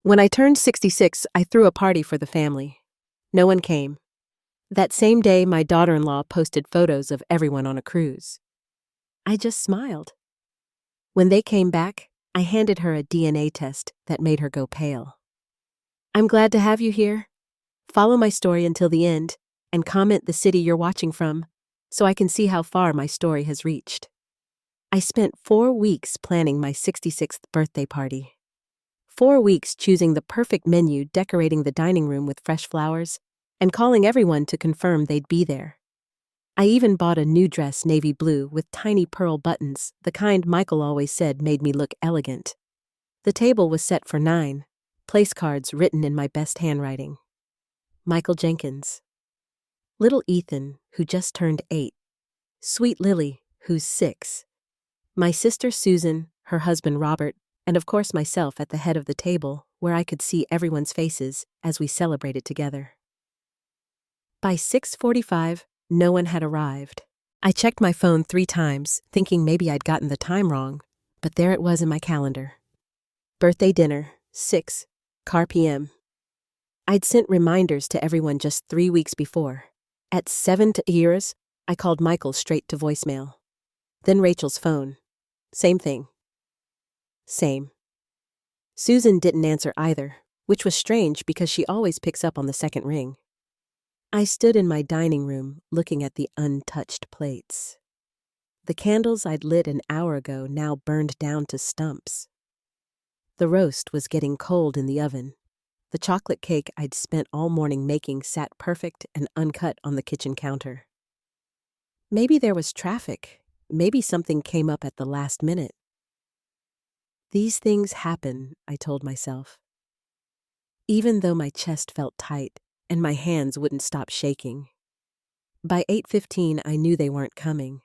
When I turned 66, I threw a party for the family. No one came. That same day, my daughter-in-law posted photos of everyone on a cruise. I just smiled. When they came back, I handed her a DNA test that made her go pale. I'm glad to have you here. Follow my story until the end and comment the city you're watching from so I can see how far my story has reached. I spent 4 weeks planning my 66th birthday party. 4 weeks choosing the perfect menu, decorating the dining room with fresh flowers, and calling everyone to confirm they'd be there. I even bought a new dress, navy blue, with tiny pearl buttons, the kind Michael always said made me look elegant. The table was set for 9, place cards written in my best handwriting. Michael Jenkins. Little Ethan, who just turned 8. Sweet Lily, who's 6. My sister Susan, her husband Robert, and of course myself at the head of the table, where I could see everyone's faces as we celebrated together. By 6:45, no one had arrived. I checked my phone 3 times, thinking maybe I'd gotten the time wrong, but there it was in my calendar. Birthday dinner, 6, car PM. I'd sent reminders to everyone just 3 weeks before. At 7 years, I called Michael straight to voicemail. Then Rachel's phone. Same thing. Same. Susan didn't answer either, which was strange because she always picks up on the second ring. I stood in my dining room looking at the untouched plates. The candles I'd lit an hour ago now burned down to stumps. The roast was getting cold in the oven. The chocolate cake I'd spent all morning making sat perfect and uncut on the kitchen counter. Maybe there was traffic. Maybe something came up at the last minute. These things happen, I told myself. Even though my chest felt tight and my hands wouldn't stop shaking. By 8:15, I knew they weren't coming.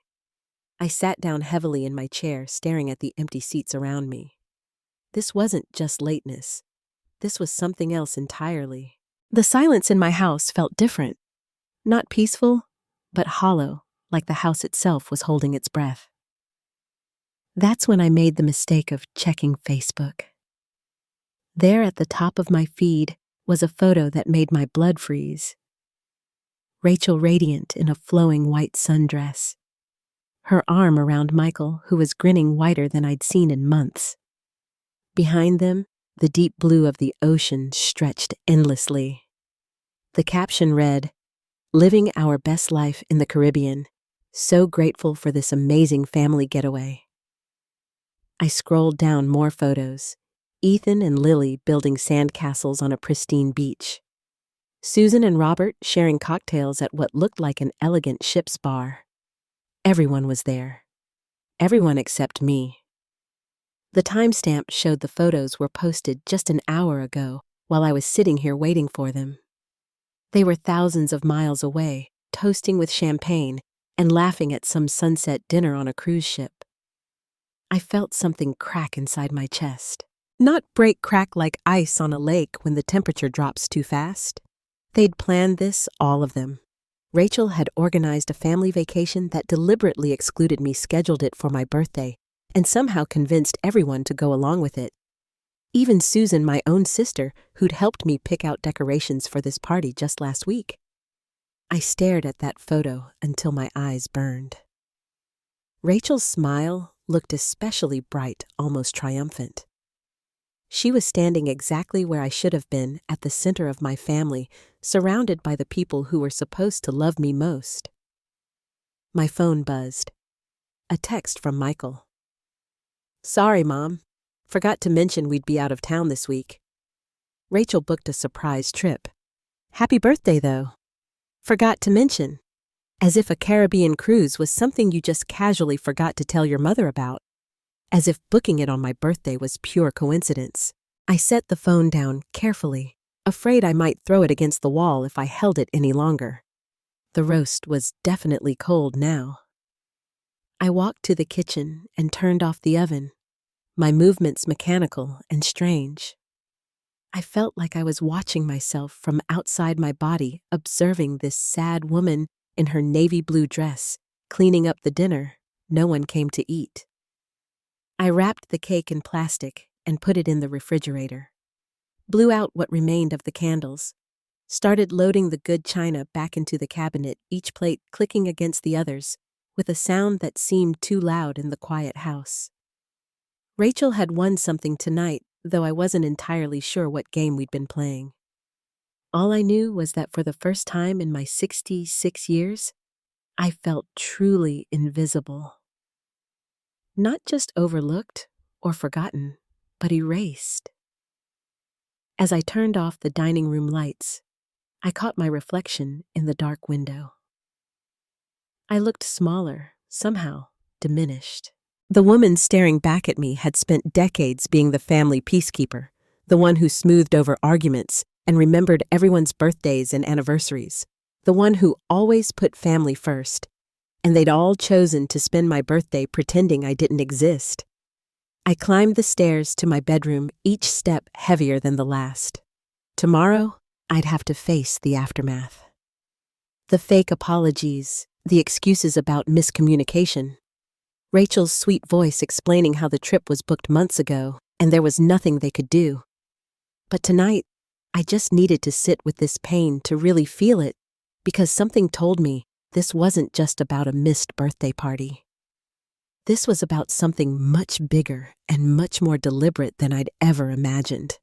I sat down heavily in my chair, staring at the empty seats around me. This wasn't just lateness. This was something else entirely. The silence in my house felt different. Not peaceful, but hollow, like the house itself was holding its breath. That's when I made the mistake of checking Facebook. There at the top of my feed was a photo that made my blood freeze. Rachel radiant in a flowing white sundress. Her arm around Michael, who was grinning whiter than I'd seen in months. Behind them, the deep blue of the ocean stretched endlessly. The caption read, "Living our best life in the Caribbean. So grateful for this amazing family getaway." I scrolled down more photos. Ethan and Lily building sandcastles on a pristine beach. Susan and Robert sharing cocktails at what looked like an elegant ship's bar. Everyone was there. Everyone except me. The timestamp showed the photos were posted just an hour ago while I was sitting here waiting for them. They were thousands of miles away, toasting with champagne and laughing at some sunset dinner on a cruise ship. I felt something crack inside my chest. Not break crack like ice on a lake when the temperature drops too fast. They'd planned this, all of them. Rachel had organized a family vacation that deliberately excluded me, scheduled it for my birthday, and somehow convinced everyone to go along with it. Even Susan, my own sister, who'd helped me pick out decorations for this party just last week. I stared at that photo until my eyes burned. Rachel's smile looked especially bright, almost triumphant. She was standing exactly where I should have been, at the center of my family, surrounded by the people who were supposed to love me most. My phone buzzed. A text from Michael. "Sorry, Mom. Forgot to mention we'd be out of town this week. Rachel booked a surprise trip. Happy birthday, though. Forgot to mention. As if a Caribbean cruise was something you just casually forgot to tell your mother about. As if booking it on my birthday was pure coincidence." I set the phone down carefully, afraid I might throw it against the wall if I held it any longer. The roast was definitely cold now. I walked to the kitchen and turned off the oven, my movements mechanical and strange. I felt like I was watching myself from outside my body, observing this sad woman in her navy blue dress, cleaning up the dinner no one came to eat. I wrapped the cake in plastic and put it in the refrigerator. blew out what remained of the candles, started loading the good china back into the cabinet, each plate clicking against the others, with a sound that seemed too loud in the quiet house. Rachel had won something tonight, though I wasn't entirely sure what game we'd been playing. All I knew was that for the first time in my 66 years, I felt truly invisible. Not just overlooked or forgotten, but erased. As I turned off the dining room lights, I caught my reflection in the dark window. I looked smaller, somehow diminished. The woman staring back at me had spent decades being the family peacekeeper, the one who smoothed over arguments and remembered everyone's birthdays and anniversaries, the one who always put family first, and they'd all chosen to spend my birthday pretending I didn't exist. I climbed the stairs to my bedroom, each step heavier than the last. Tomorrow, I'd have to face the aftermath. The fake apologies, the excuses about miscommunication, Rachel's sweet voice explaining how the trip was booked months ago and there was nothing they could do. But tonight, I just needed to sit with this pain to really feel it, because something told me this wasn't just about a missed birthday party. This was about something much bigger and much more deliberate than I'd ever imagined.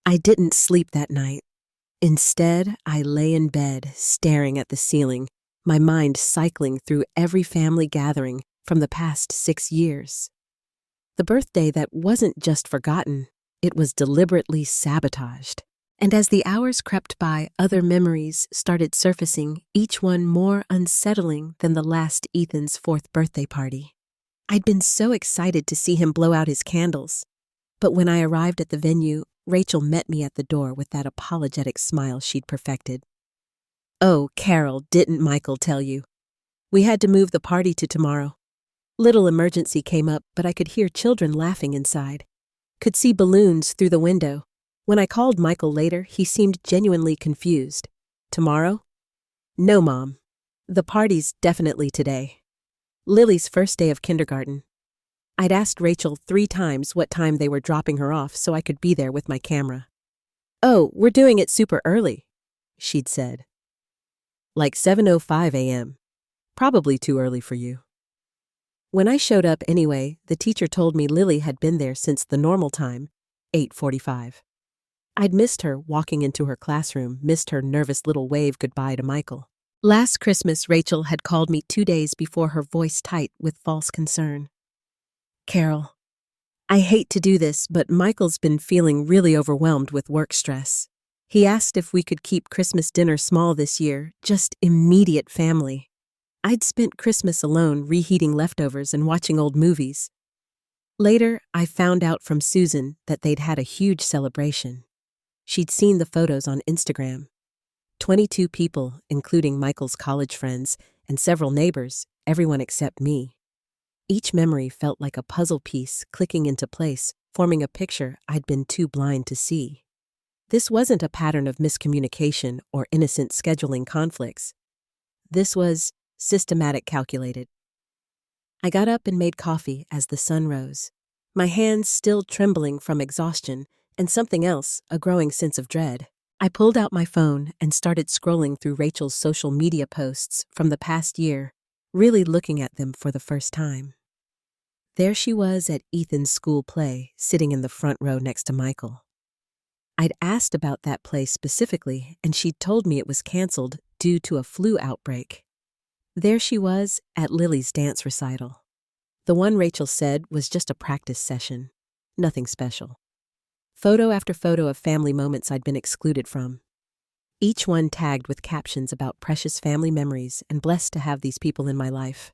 I didn't sleep that night. Instead, I lay in bed, staring at the ceiling, my mind cycling through every family gathering from the past 6 years. The birthday that wasn't just forgotten, it was deliberately sabotaged. And as the hours crept by, other memories started surfacing, each one more unsettling than the last Ethan's 4th birthday party. I'd been so excited to see him blow out his candles. But when I arrived at the venue, Rachel met me at the door with that apologetic smile she'd perfected. "Oh, Carol, didn't Michael tell you? We had to move the party to tomorrow. Little emergency came up, but I could hear children laughing inside. Could see balloons through the window. When I called Michael later, he seemed genuinely confused. Tomorrow? No, Mom. The party's definitely today. Lily's first day of kindergarten. I'd asked Rachel 3 times what time they were dropping her off so I could be there with my camera. "Oh, we're doing it super early," she'd said. "Like 7:05 a.m. Probably too early for you." When I showed up anyway, the teacher told me Lily had been there since the normal time, 8:45. I'd missed her walking into her classroom, missed her nervous little wave goodbye to Michael. Last Christmas, Rachel had called me 2 days before, her voice tight with false concern. "Carol, I hate to do this, but Michael's been feeling really overwhelmed with work stress. He asked if we could keep Christmas dinner small this year, just immediate family." I'd spent Christmas alone reheating leftovers and watching old movies. Later, I found out from Susan that they'd had a huge celebration. She'd seen the photos on Instagram. 22 people, including Michael's college friends and several neighbors, everyone except me. Each memory felt like a puzzle piece clicking into place, forming a picture I'd been too blind to see. This wasn't a pattern of miscommunication or innocent scheduling conflicts. This was systematic, calculated. I got up and made coffee as the sun rose, my hands still trembling from exhaustion and something else, a growing sense of dread. I pulled out my phone and started scrolling through Rachel's social media posts from the past year, really looking at them for the first time. There she was at Ethan's school play, sitting in the front row next to Michael. I'd asked about that play specifically, and she'd told me it was canceled due to a flu outbreak. There she was at Lily's dance recital. The one Rachel said was just a practice session, nothing special. Photo after photo of family moments I'd been excluded from. Each one tagged with captions about precious family memories and blessed to have these people in my life.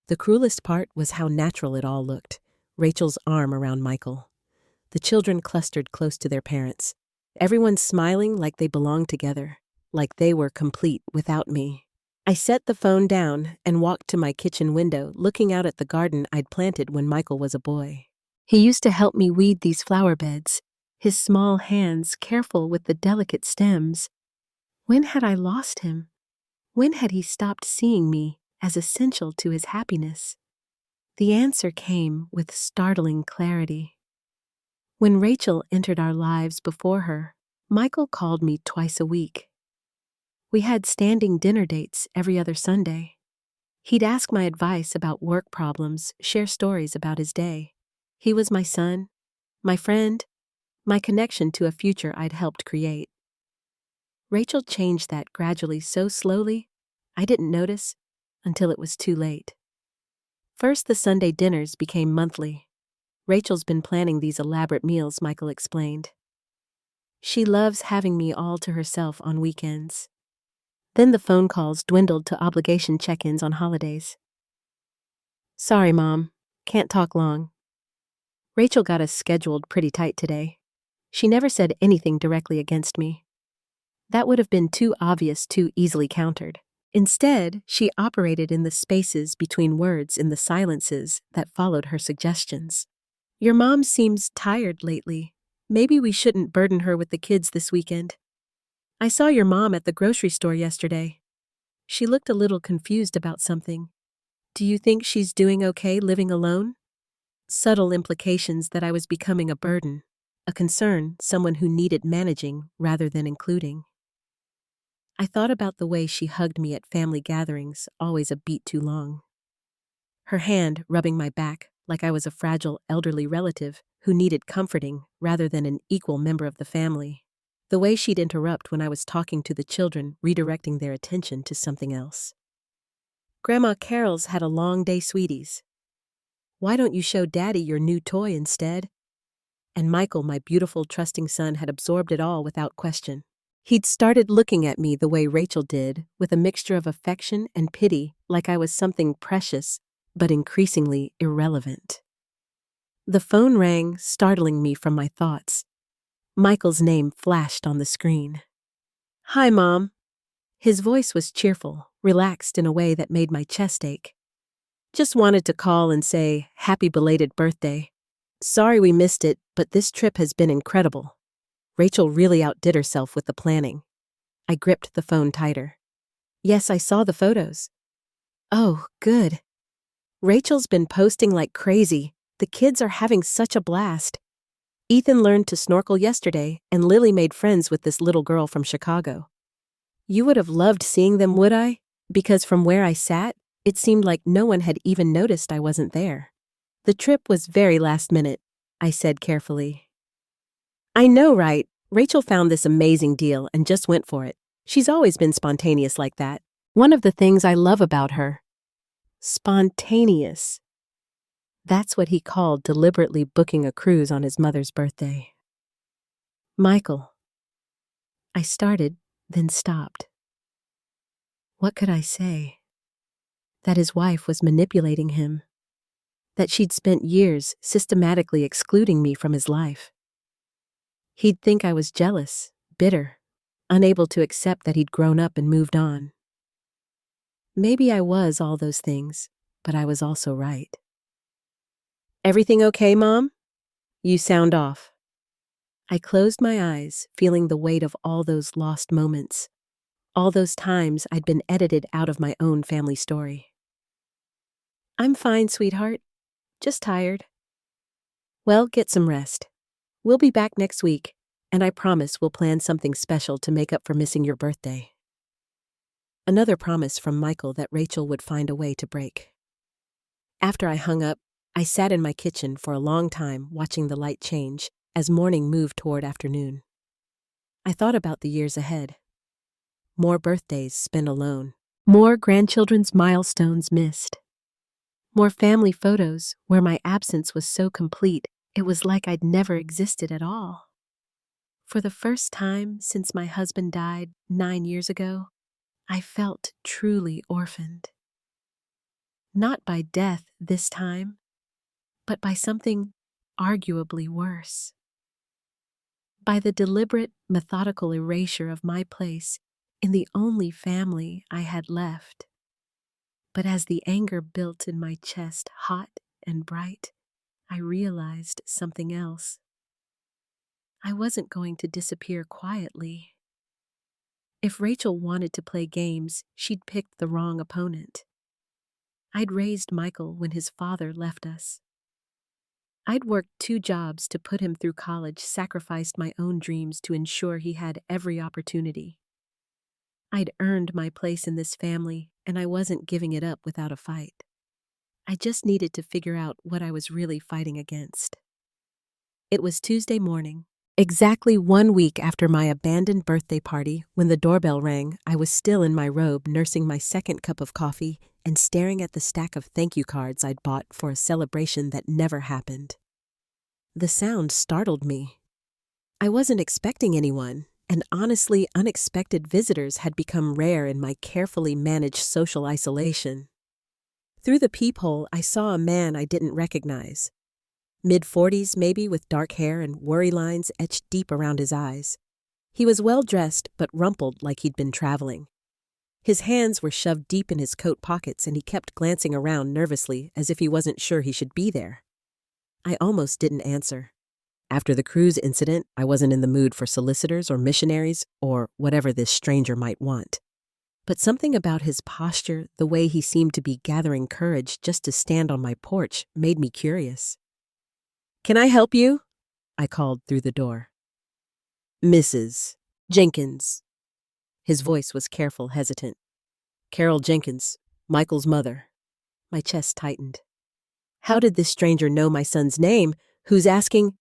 The cruelest part was how natural it all looked, Rachel's arm around Michael. The children clustered close to their parents, everyone smiling like they belonged together, like they were complete without me. I set the phone down and walked to my kitchen window, looking out at the garden I'd planted when Michael was a boy. He used to help me weed these flower beds, his small hands careful with the delicate stems. When had I lost him? When had he stopped seeing me as essential to his happiness? The answer came with startling clarity. When Rachel entered our lives before her, Michael called me twice a week. We had standing dinner dates every other Sunday. He'd ask my advice about work problems, share stories about his day. He was my son, my friend, my connection to a future I'd helped create. Rachel changed that gradually so slowly, I didn't notice until it was too late. First, the Sunday dinners became monthly. Rachel's been planning these elaborate meals, Michael explained. She loves having me all to herself on weekends. Then the phone calls dwindled to obligation check-ins on holidays. Sorry, Mom. Can't talk long. Rachel got us scheduled pretty tight today. She never said anything directly against me. That would have been too obvious, too easily countered. Instead, she operated in the spaces between words, in the silences that followed her suggestions. Your mom seems tired lately. Maybe we shouldn't burden her with the kids this weekend. I saw your mom at the grocery store yesterday. She looked a little confused about something. Do you think she's doing okay living alone? Subtle implications that I was becoming a burden, a concern, someone who needed managing rather than including. I thought about the way she hugged me at family gatherings, always a beat too long. Her hand rubbing my back like I was a fragile elderly relative who needed comforting rather than an equal member of the family. The way she'd interrupt when I was talking to the children, redirecting their attention to something else. Grandma Carol's had a long day, sweeties. Why don't you show Daddy your new toy instead? And Michael, my beautiful, trusting son, had absorbed it all without question. He'd started looking at me the way Rachel did, with a mixture of affection and pity, like I was something precious, but increasingly irrelevant. The phone rang, startling me from my thoughts. Michael's name flashed on the screen. Hi, Mom. His voice was cheerful, relaxed in a way that made my chest ache. Just wanted to call and say, happy belated birthday. Sorry we missed it, but this trip has been incredible. Rachel really outdid herself with the planning. I gripped the phone tighter. Yes, I saw the photos. Oh, good. Rachel's been posting like crazy. The kids are having such a blast. Ethan learned to snorkel yesterday, and Lily made friends with this little girl from Chicago. You would have loved seeing them, would I? Because from where I sat, it seemed like no one had even noticed I wasn't there. The trip was very last minute, I said carefully. I know, right? Rachel found this amazing deal and just went for it. She's always been spontaneous like that. One of the things I love about her. Spontaneous. That's what he called deliberately booking a cruise on his mother's birthday. Michael. I started, then stopped. What could I say? That his wife was manipulating him. That she'd spent years systematically excluding me from his life. He'd think I was jealous, bitter, unable to accept that he'd grown up and moved on. Maybe I was all those things, but I was also right. Everything okay, Mom? You sound off. I closed my eyes, feeling the weight of all those lost moments, all those times I'd been edited out of my own family story. I'm fine, sweetheart. Just tired. Well, get some rest. We'll be back next week, and I promise we'll plan something special to make up for missing your birthday. Another promise from Michael that Rachel would find a way to break. After I hung up, I sat in my kitchen for a long time watching the light change as morning moved toward afternoon. I thought about the years ahead. More birthdays spent alone. More grandchildren's milestones missed. More family photos where my absence was so complete it was like I'd never existed at all. For the first time since my husband died 9 years ago, I felt truly orphaned. Not by death this time, but by something arguably worse. By the deliberate, methodical erasure of my place in the only family I had left. But as the anger built in my chest, hot and bright, I realized something else. I wasn't going to disappear quietly. If Rachel wanted to play games, she'd picked the wrong opponent. I'd raised Michael when his father left us. I'd worked 2 jobs to put him through college, sacrificed my own dreams to ensure he had every opportunity. I'd earned my place in this family, and I wasn't giving it up without a fight. I just needed to figure out what I was really fighting against. It was Tuesday morning, exactly 1 week after my abandoned birthday party. When the doorbell rang, I was still in my robe, nursing my second cup of coffee and staring at the stack of thank you cards I'd bought for a celebration that never happened. The sound startled me. I wasn't expecting anyone, and honestly, unexpected visitors had become rare in my carefully managed social isolation. Through the peephole, I saw a man I didn't recognize. Mid-40s maybe, with dark hair and worry lines etched deep around his eyes. He was well-dressed but rumpled like he'd been traveling. His hands were shoved deep in his coat pockets and he kept glancing around nervously as if he wasn't sure he should be there. I almost didn't answer. After the cruise incident, I wasn't in the mood for solicitors or missionaries or whatever this stranger might want. But something about his posture, the way he seemed to be gathering courage just to stand on my porch, made me curious. "Can I help you?" I called through the door. "Mrs. Jenkins." His voice was careful, hesitant. "Carol Jenkins, Michael's mother." My chest tightened. How did this stranger know my son's name? Who's asking?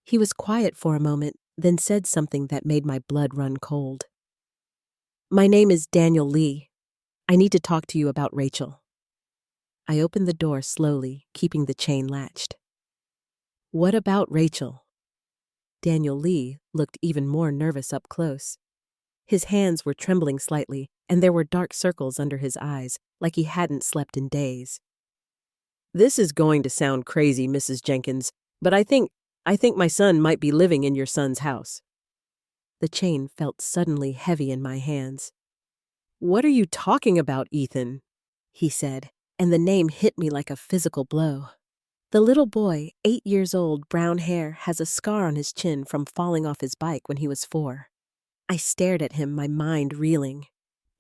He was quiet for a moment, then said something that made my blood run cold. "My name is Daniel Lee. I need to talk to you about Rachel." I opened the door slowly, keeping the chain latched. "What about Rachel?" Daniel Lee looked even more nervous up close. His hands were trembling slightly, and there were dark circles under his eyes, like he hadn't slept in days. "This is going to sound crazy, Mrs. Jenkins, but I think my son might be living in your son's house." The chain felt suddenly heavy in my hands. "What are you talking about, Ethan?" he said, and the name hit me like a physical blow. The little boy, 8 years old, brown hair, has a scar on his chin from falling off his bike when he was 4. I stared at him, my mind reeling.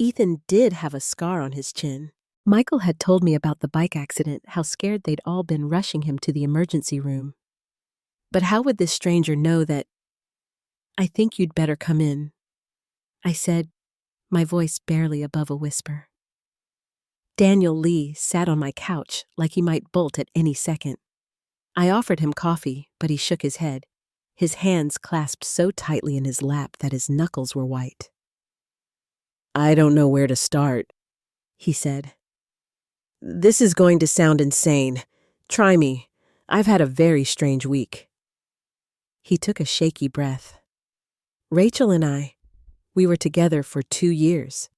Ethan did have a scar on his chin. Michael had told me about the bike accident, how scared they'd all been rushing him to the emergency room. But how would this stranger know that? "I think you'd better come in," I said, my voice barely above a whisper. Daniel Lee sat on my couch like he might bolt at any second. I offered him coffee, but he shook his head, his hands clasped so tightly in his lap that his knuckles were white. "I don't know where to start," he said. "This is going to sound insane. Try me. I've had a very strange week." He took a shaky breath. "Rachel and we were together for 2 years.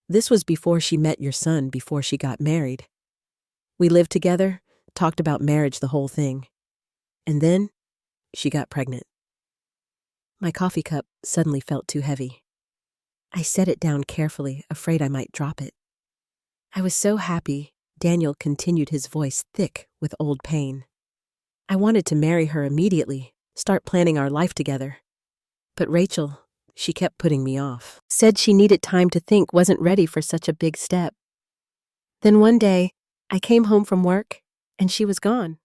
This was before she met your son, before she got married. We lived together, talked about marriage, the whole thing. And then she got pregnant." My coffee cup suddenly felt too heavy. I set it down carefully, afraid I might drop it. "I was so happy," Daniel continued, his voice thick with old pain. "I wanted to marry her immediately, start planning our life together. But Rachel, she kept putting me off. Said she needed time to think, wasn't ready for such a big step. Then one day, I came home from work, and she was gone.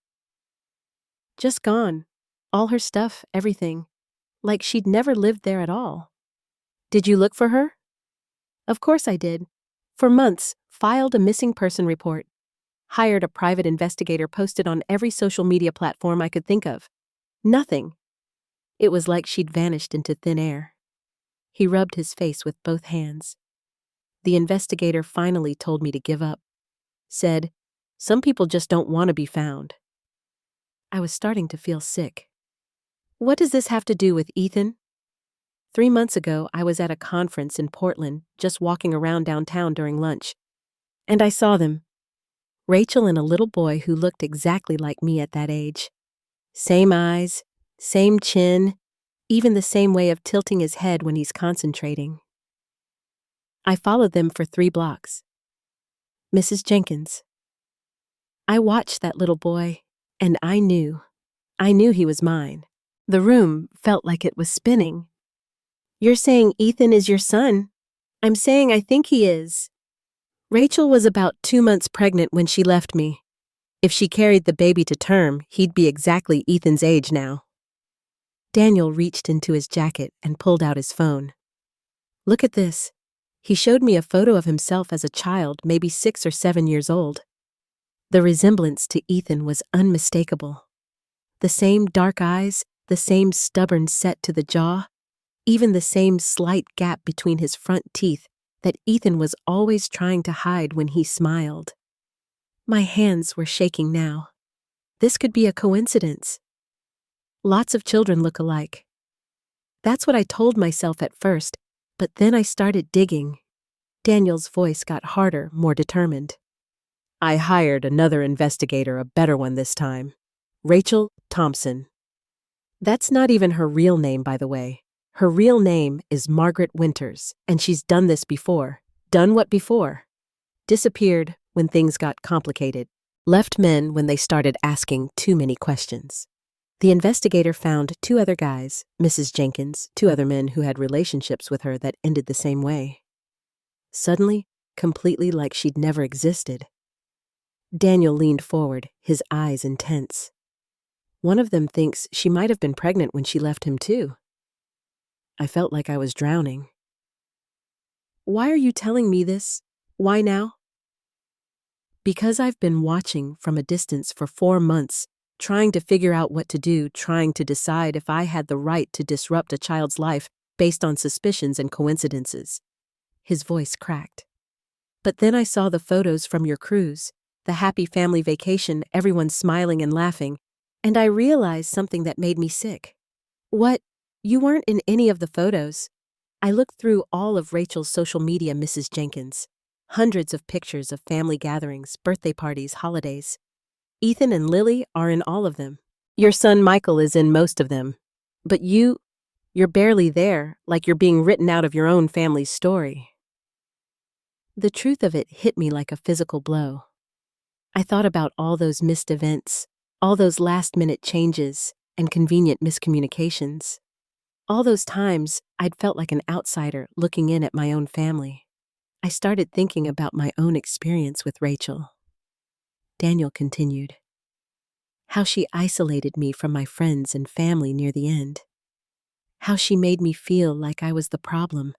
Just gone. All her stuff, everything. Like she'd never lived there at all. Did you look for her?" "Of course I did. For months, filed a missing person report. Hired a private investigator, posted on every social media platform I could think of. Nothing. It was like she'd vanished into thin air." He rubbed his face with both hands. "The investigator finally told me to give up. Said, some people just don't want to be found." I was starting to feel sick. "What does this have to do with Ethan?" 3 months ago, I was at a conference in Portland, just walking around downtown during lunch. And I saw them. Rachel and a little boy who looked exactly like me at that age. Same eyes, same chin, even the same way of tilting his head when he's concentrating. I followed them for 3 blocks. "Mrs. Jenkins." I watched that little boy, and I knew he was mine. The room felt like it was spinning. "You're saying Ethan is your son?" "I'm saying I think he is." Rachel was about 2 months pregnant when she left me. If she carried the baby to term, he'd be exactly Ethan's age now. Daniel reached into his jacket and pulled out his phone. Look at this. He showed me a photo of himself as a child, maybe 6 or 7 years old. The resemblance to Ethan was unmistakable. The same dark eyes, the same stubborn set to the jaw, even the same slight gap between his front teeth that Ethan was always trying to hide when he smiled. My hands were shaking now. This could be a coincidence. Lots of children look alike. That's what I told myself at first, but then I started digging. Daniel's voice got harder, more determined. I hired another investigator, a better one this time. Rachel Thompson. That's not even her real name, by the way. Her real name is Margaret Winters, and she's done this before. Done what before? Disappeared when things got complicated. Left men when they started asking too many questions. The investigator found 2 other guys, Mrs. Jenkins, 2 other men who had relationships with her that ended the same way. Suddenly, completely like she'd never existed. Daniel leaned forward, his eyes intense. One of them thinks she might have been pregnant when she left him too. I felt like I was drowning. Why are you telling me this? Why now? Because I've been watching from a distance for 4 months, trying to figure out what to do, trying to decide if I had the right to disrupt a child's life based on suspicions and coincidences. His voice cracked. But then I saw the photos from your cruise, the happy family vacation, everyone smiling and laughing, and I realized something that made me sick. What? You weren't in any of the photos. I looked through all of Rachel's social media, Mrs. Jenkins. Hundreds of pictures of family gatherings, birthday parties, holidays. Ethan and Lily are in all of them. Your son Michael is in most of them. But you're barely there, like you're being written out of your own family's story. The truth of it hit me like a physical blow. I thought about all those missed events, all those last-minute changes and convenient miscommunications. All those times I'd felt like an outsider looking in at my own family. I started thinking about my own experience with Rachel. Daniel continued. How she isolated me from my friends and family near the end. How she made me feel like I was the problem,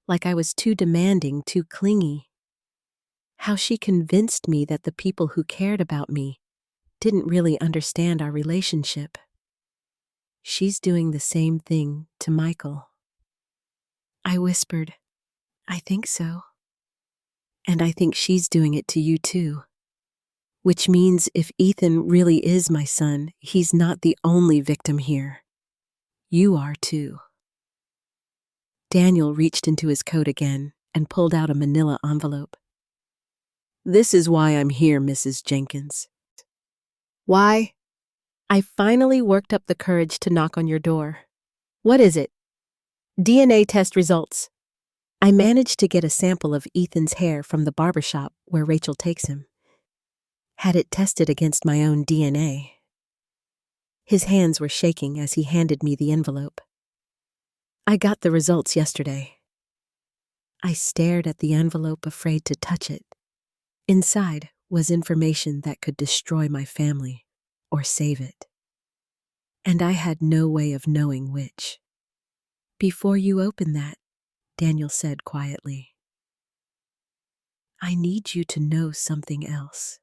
like I was too demanding, too clingy. How she convinced me that the people who cared about me didn't really understand our relationship. She's doing the same thing to Michael. I whispered, I think so. And I think she's doing it to you too. Which means if Ethan really is my son, he's not the only victim here. You are too. Daniel reached into his coat again and pulled out a manila envelope. This is why I'm here, Mrs. Jenkins. Why? I finally worked up the courage to knock on your door. What is it? DNA test results. I managed to get a sample of Ethan's hair from the barbershop where Rachel takes him. Had it tested against my own DNA. His hands were shaking as he handed me the envelope. I got the results yesterday. I stared at the envelope, afraid to touch it. Inside was information that could destroy my family or save it. And I had no way of knowing which. Before you open that, Daniel said quietly, I need you to know something else.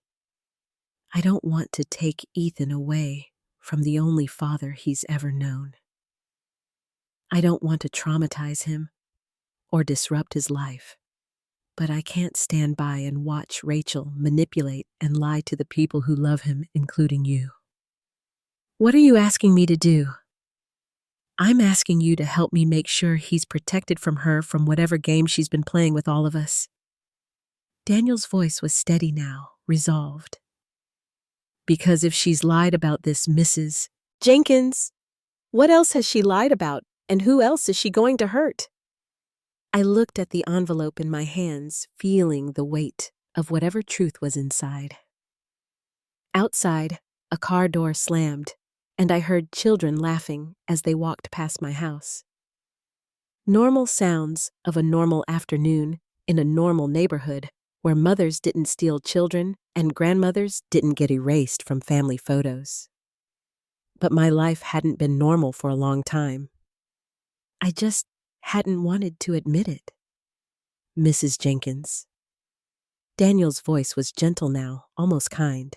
I don't want to take Ethan away from the only father he's ever known. I don't want to traumatize him or disrupt his life, but I can't stand by and watch Rachel manipulate and lie to the people who love him, including you. What are you asking me to do? I'm asking you to help me make sure he's protected from her, from whatever game she's been playing with all of us. Daniel's voice was steady now, resolved. Because if she's lied about this, Mrs. Jenkins, what else has she lied about, and who else is she going to hurt? I looked at the envelope in my hands, feeling the weight of whatever truth was inside. Outside, a car door slammed, and I heard children laughing as they walked past my house. Normal sounds of a normal afternoon in a normal neighborhood where mothers didn't steal children and grandmothers didn't get erased from family photos. But my life hadn't been normal for a long time. I just hadn't wanted to admit it. Mrs. Jenkins. Daniel's voice was gentle now, almost kind.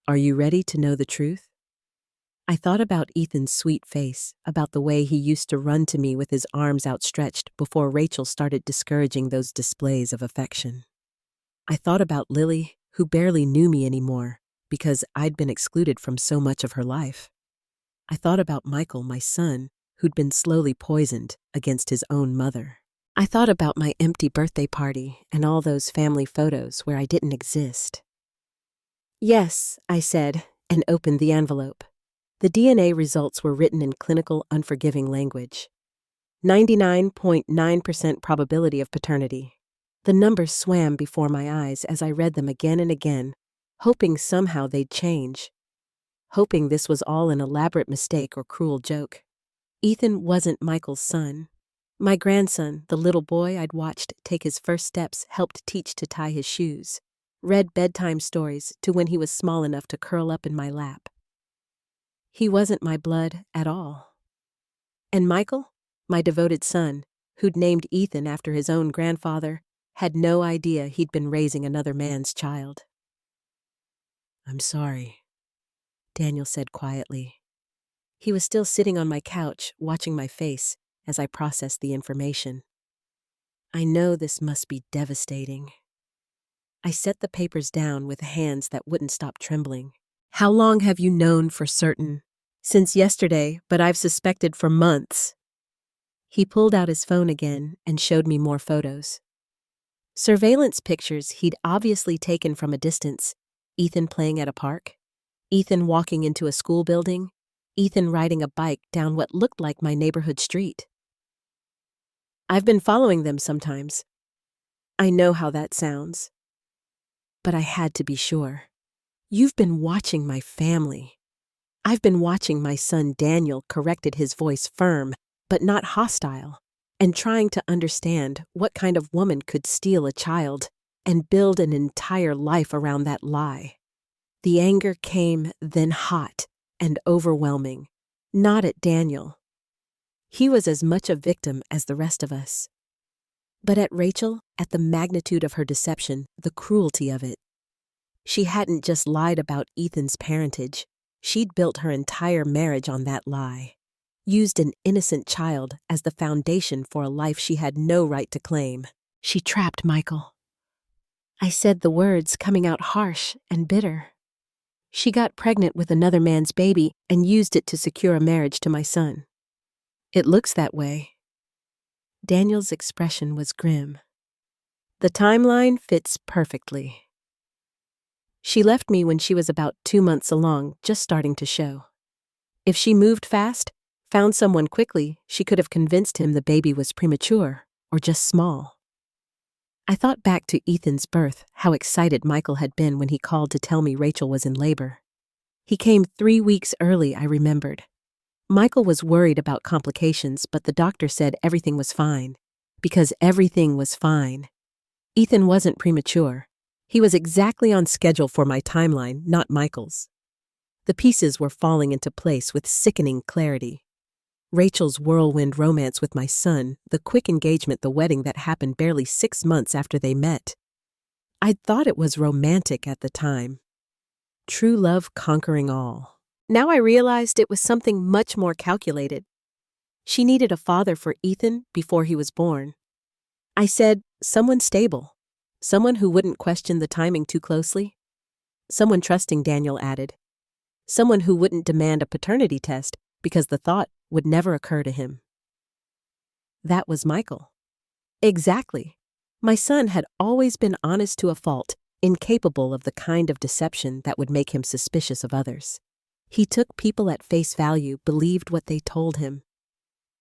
Are you ready to know the truth? I thought about Ethan's sweet face, about the way he used to run to me with his arms outstretched before Rachel started discouraging those displays of affection. I thought about Lily, who barely knew me anymore because I'd been excluded from so much of her life. I thought about Michael, my son, who'd been slowly poisoned against his own mother. I thought about my empty birthday party and all those family photos where I didn't exist. Yes, I said, and opened the envelope. The DNA results were written in clinical, unforgiving language. 99.9% probability of paternity. The numbers swam before my eyes as I read them again and again, hoping somehow they'd change. Hoping this was all an elaborate mistake or cruel joke. Ethan wasn't Michael's son. My grandson, the little boy I'd watched take his first steps, helped teach to tie his shoes, read bedtime stories to when he was small enough to curl up in my lap. He wasn't my blood at all. And Michael, my devoted son, who'd named Ethan after his own grandfather, had no idea he'd been raising another man's child. I'm sorry, Daniel said quietly. He was still sitting on my couch, watching my face as I processed the information. I know this must be devastating. I set the papers down with hands that wouldn't stop trembling. How long have you known for certain? Since yesterday, but I've suspected for months. He pulled out his phone again and showed me more photos. Surveillance pictures he'd obviously taken from a distance. Ethan playing at a park. Ethan walking into a school building. Ethan riding a bike down what looked like my neighborhood street. I've been following them sometimes. I know how that sounds. But I had to be sure. You've been watching my family. I've been watching my son Daniel, corrected his voice firm, but not hostile, and trying to understand what kind of woman could steal a child and build an entire life around that lie. The anger came then hot and overwhelming, not at Daniel. He was as much a victim as the rest of us. But at Rachel, at the magnitude of her deception, the cruelty of it. She hadn't just lied about Ethan's parentage. She'd built her entire marriage on that lie. Used an innocent child as the foundation for a life she had no right to claim. She trapped Michael. I said the words coming out harsh and bitter. She got pregnant with another man's baby and used it to secure a marriage to my son. It looks that way. Daniel's expression was grim. The timeline fits perfectly. She left me when she was about 2 months along, just starting to show. If she moved fast, found someone quickly, she could have convinced him the baby was premature or just small. I thought back to Ethan's birth, how excited Michael had been when he called to tell me Rachel was in labor. He came 3 weeks early, I remembered. Michael was worried about complications, but the doctor said everything was fine. Because everything was fine. Ethan wasn't premature. He was exactly on schedule for my timeline, not Michael's. The pieces were falling into place with sickening clarity. Rachel's whirlwind romance with my son, the quick engagement, the wedding that happened barely 6 months after they met. I'd thought it was romantic at the time. True love conquering all. Now I realized it was something much more calculated. She needed a father for Ethan before he was born. I said, someone stable. Someone who wouldn't question the timing too closely. Someone trusting, Daniel added. Someone who wouldn't demand a paternity test because the thought would never occur to him. That was Michael. Exactly. My son had always been honest to a fault, incapable of the kind of deception that would make him suspicious of others. He took people at face value, believed what they told him.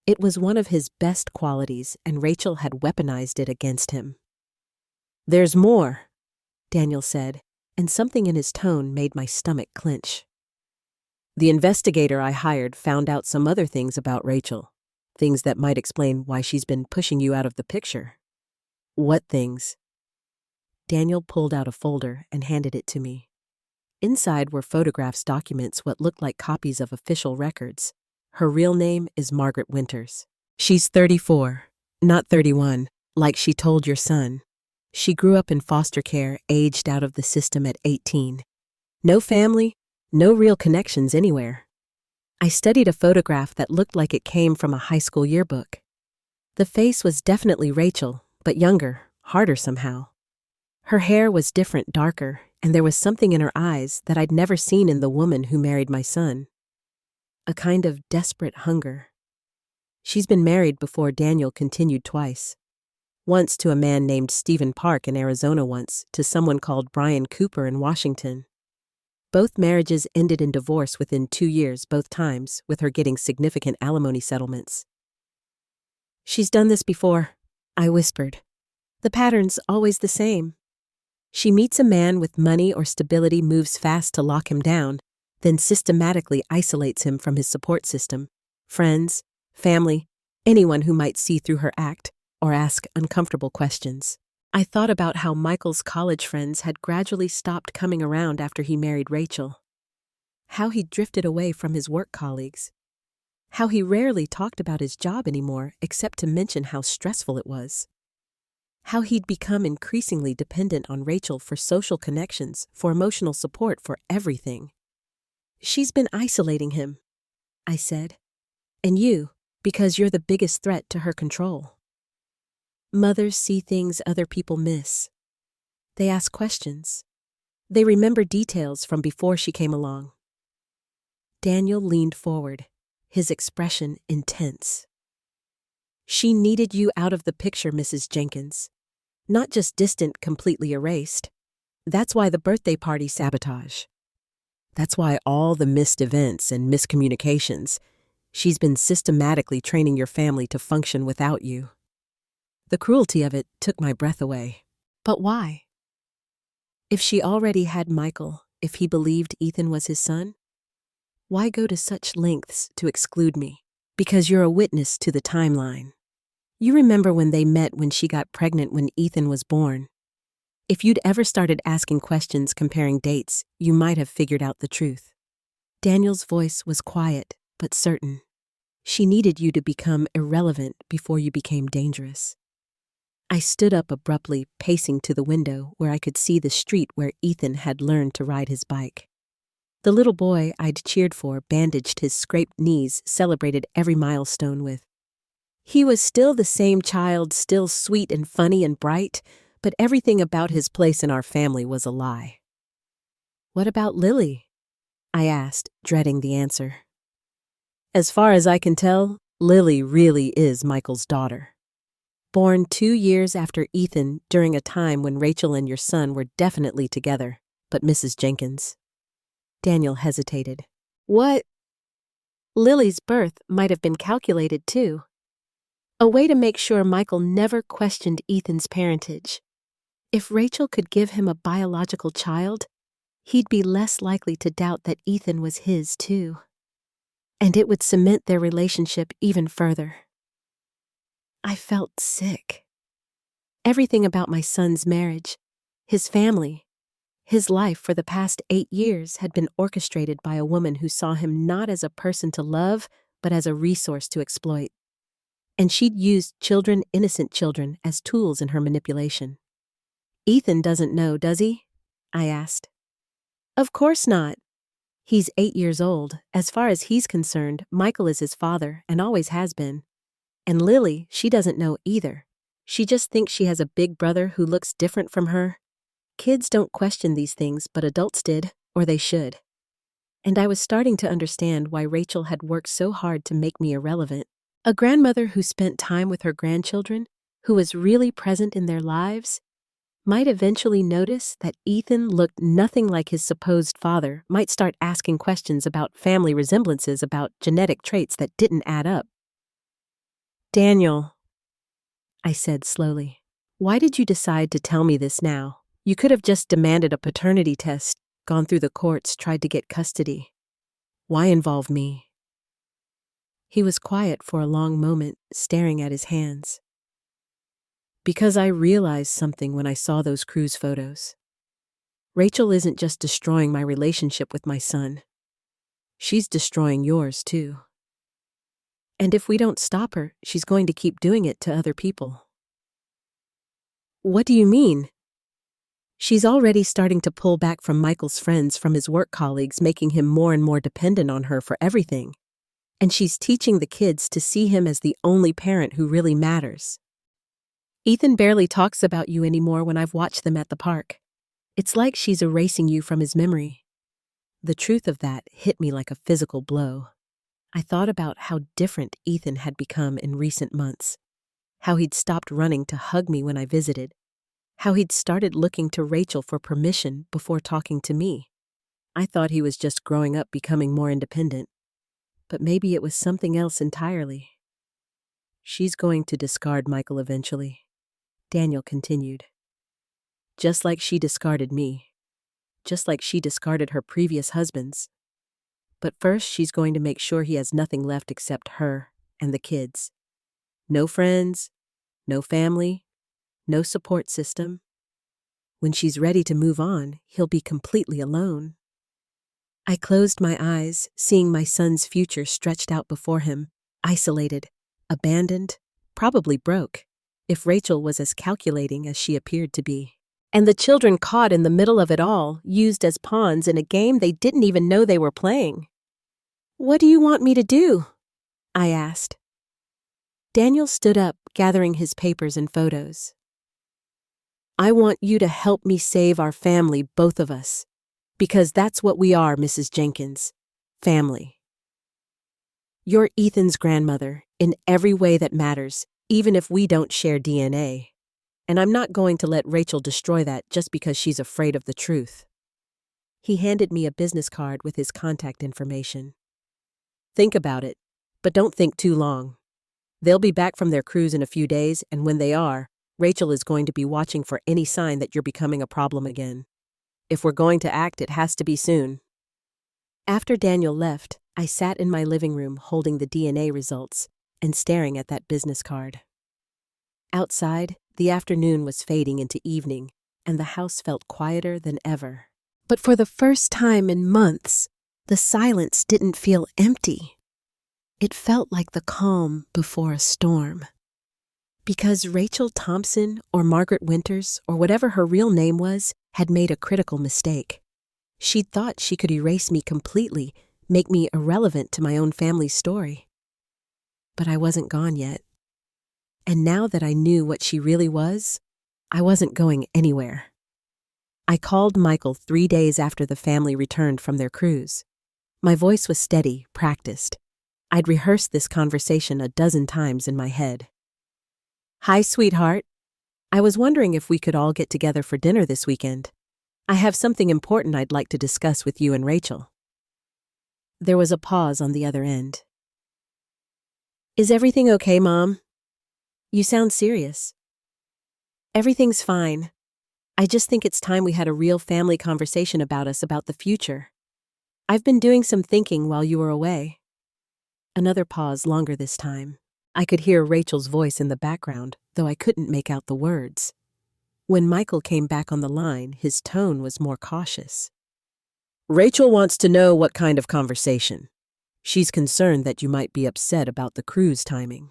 It was one of his best qualities, and Rachel had weaponized it against him. There's more, Daniel said, and something in his tone made my stomach clench. The investigator I hired found out some other things about Rachel, things that might explain why she's been pushing you out of the picture. What things? Daniel pulled out a folder and handed it to me. Inside were photographs, documents, what looked like copies of official records. Her real name is Margaret Winters. She's 34, not 31, like she told your son. She grew up in foster care, aged out of the system at 18. No family, no real connections anywhere. I studied a photograph that looked like it came from a high school yearbook. The face was definitely Rachel, but younger, harder somehow. Her hair was different, darker, and there was something in her eyes that I'd never seen in the woman who married my son. A kind of desperate hunger. She's been married before. Daniel continued twice. Once to a man named Stephen Park in Arizona, once to someone called Brian Cooper in Washington. Both marriages ended in divorce within 2 years, both times, with her getting significant alimony settlements. She's done this before, I whispered. The pattern's always the same. She meets a man with money or stability, moves fast to lock him down, then systematically isolates him from his support system, friends, family, anyone who might see through her act or ask uncomfortable questions. I thought about how Michael's college friends had gradually stopped coming around after he married Rachel. How he drifted away from his work colleagues. How he rarely talked about his job anymore except to mention how stressful it was. How he'd become increasingly dependent on Rachel for social connections, for emotional support, for everything. She's been isolating him, I said. And you, because you're the biggest threat to her control. Mothers see things other people miss. They ask questions. They remember details from before she came along. Daniel leaned forward, his expression intense. She needed you out of the picture, Mrs. Jenkins. Not just distant, completely erased. That's why the birthday party sabotage. That's why all the missed events and miscommunications. She's been systematically training your family to function without you. The cruelty of it took my breath away. But why? If she already had Michael, if he believed Ethan was his son, why go to such lengths to exclude me? Because you're a witness to the timeline. You remember when they met, when she got pregnant, when Ethan was born. If you'd ever started asking questions, comparing dates, you might have figured out the truth. Daniel's voice was quiet, but certain. She needed you to become irrelevant before you became dangerous. I stood up abruptly, pacing to the window where I could see the street where Ethan had learned to ride his bike. The little boy I'd cheered for bandaged his scraped knees, celebrated every milestone with. He was still the same child, still sweet and funny and bright, but everything about his place in our family was a lie. What about Lily? I asked, dreading the answer. As far as I can tell, Lily really is Michael's daughter. Born 2 years after Ethan, during a time when Rachel and your son were definitely together, but Mrs. Jenkins. Daniel hesitated. What? Lily's birth might have been calculated too. A way to make sure Michael never questioned Ethan's parentage. If Rachel could give him a biological child, he'd be less likely to doubt that Ethan was his too. And it would cement their relationship even further. I felt sick. Everything about my son's marriage, his family, his life for the past 8 years had been orchestrated by a woman who saw him not as a person to love, but as a resource to exploit. And she'd used children, innocent children, as tools in her manipulation. Ethan doesn't know, does he? I asked. Of course not. He's 8 years old. As far as he's concerned, Michael is his father and always has been. And Lily, she doesn't know either. She just thinks she has a big brother who looks different from her. Kids don't question these things, but adults did, or they should. And I was starting to understand why Rachel had worked so hard to make me irrelevant. A grandmother who spent time with her grandchildren, who was really present in their lives, might eventually notice that Ethan looked nothing like his supposed father, might start asking questions about family resemblances, about genetic traits that didn't add up. Daniel, I said slowly, why did you decide to tell me this now? You could have just demanded a paternity test, gone through the courts, tried to get custody. Why involve me? He was quiet for a long moment, staring at his hands. Because I realized something when I saw those cruise photos. Rachel isn't just destroying my relationship with my son. She's destroying yours, too. And if we don't stop her, she's going to keep doing it to other people. What do you mean? She's already starting to pull back from Michael's friends, from his work colleagues, making him more and more dependent on her for everything. And she's teaching the kids to see him as the only parent who really matters. Ethan barely talks about you anymore when I've watched them at the park. It's like she's erasing you from his memory. The truth of that hit me like a physical blow. I thought about how different Ethan had become in recent months, how he'd stopped running to hug me when I visited, how he'd started looking to Rachel for permission before talking to me. I thought he was just growing up, becoming more independent, but maybe it was something else entirely. She's going to discard Michael eventually, Daniel continued. Just like she discarded me, just like she discarded her previous husbands. But first, she's going to make sure he has nothing left except her and the kids. No friends, no family, no support system. When she's ready to move on, he'll be completely alone. I closed my eyes, seeing my son's future stretched out before him, isolated, abandoned, probably broke, if Rachel was as calculating as she appeared to be. And the children caught in the middle of it all, used as pawns in a game they didn't even know they were playing. "What do you want me to do?" I asked. Daniel stood up, gathering his papers and photos. "I want you to help me save our family, both of us. Because that's what we are, Mrs. Jenkins. Family. You're Ethan's grandmother in every way that matters, even if we don't share DNA. And I'm not going to let Rachel destroy that just because she's afraid of the truth." He handed me a business card with his contact information. "Think about it, but don't think too long. They'll be back from their cruise in a few days, and when they are, Rachel is going to be watching for any sign that you're becoming a problem again. If we're going to act, it has to be soon." After Daniel left, I sat in my living room holding the DNA results and staring at that business card. Outside, the afternoon was fading into evening, and the house felt quieter than ever. But for the first time in months, the silence didn't feel empty. It felt like the calm before a storm. Because Rachel Thompson, or Margaret Winters, or whatever her real name was, had made a critical mistake. She'd thought she could erase me completely, make me irrelevant to my own family's story. But I wasn't gone yet. And now that I knew what she really was, I wasn't going anywhere. I called Michael 3 days after the family returned from their cruise. My voice was steady, practiced. I'd rehearsed this conversation a dozen times in my head. "Hi, sweetheart. I was wondering if we could all get together for dinner this weekend. I have something important I'd like to discuss with you and Rachel." There was a pause on the other end. "Is everything okay, Mom? You sound serious." "Everything's fine. I just think it's time we had a real family conversation about the future. I've been doing some thinking while you were away." Another pause, longer this time. I could hear Rachel's voice in the background, though I couldn't make out the words. When Michael came back on the line, his tone was more cautious. "Rachel wants to know what kind of conversation. She's concerned that you might be upset about the cruise timing."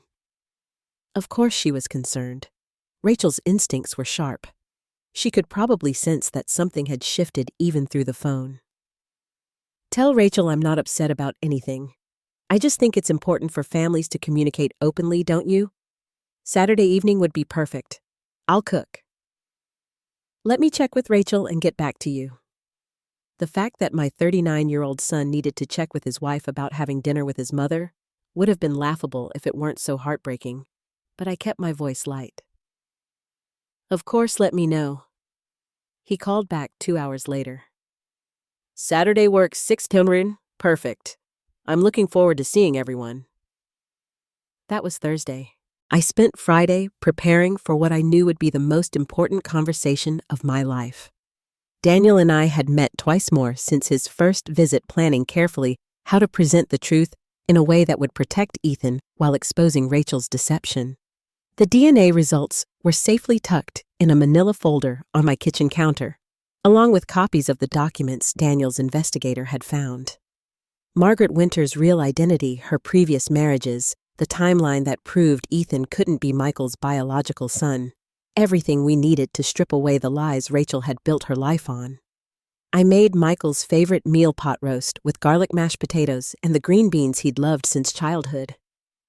Of course she was concerned. Rachel's instincts were sharp. She could probably sense that something had shifted even through the phone. "Tell Rachel I'm not upset about anything. I just think it's important for families to communicate openly, don't you? Saturday evening would be perfect. I'll cook. Let me check with Rachel and get back to you." The fact that my 39-year-old son needed to check with his wife about having dinner with his mother would have been laughable if it weren't so heartbreaking, but I kept my voice light. "Of course, let me know." He called back 2 hours later. "Saturday works 6:10. Perfect. I'm looking forward to seeing everyone." That was Thursday. I spent Friday preparing for what I knew would be the most important conversation of my life. Daniel and I had met twice more since his first visit, planning carefully how to present the truth in a way that would protect Ethan while exposing Rachel's deception. The DNA results were safely tucked in a manila folder on my kitchen counter, along with copies of the documents Daniel's investigator had found. Margaret Winter's real identity, her previous marriages, the timeline that proved Ethan couldn't be Michael's biological son, everything we needed to strip away the lies Rachel had built her life on. I made Michael's favorite meal pot roast with garlic mashed potatoes and the green beans he'd loved since childhood.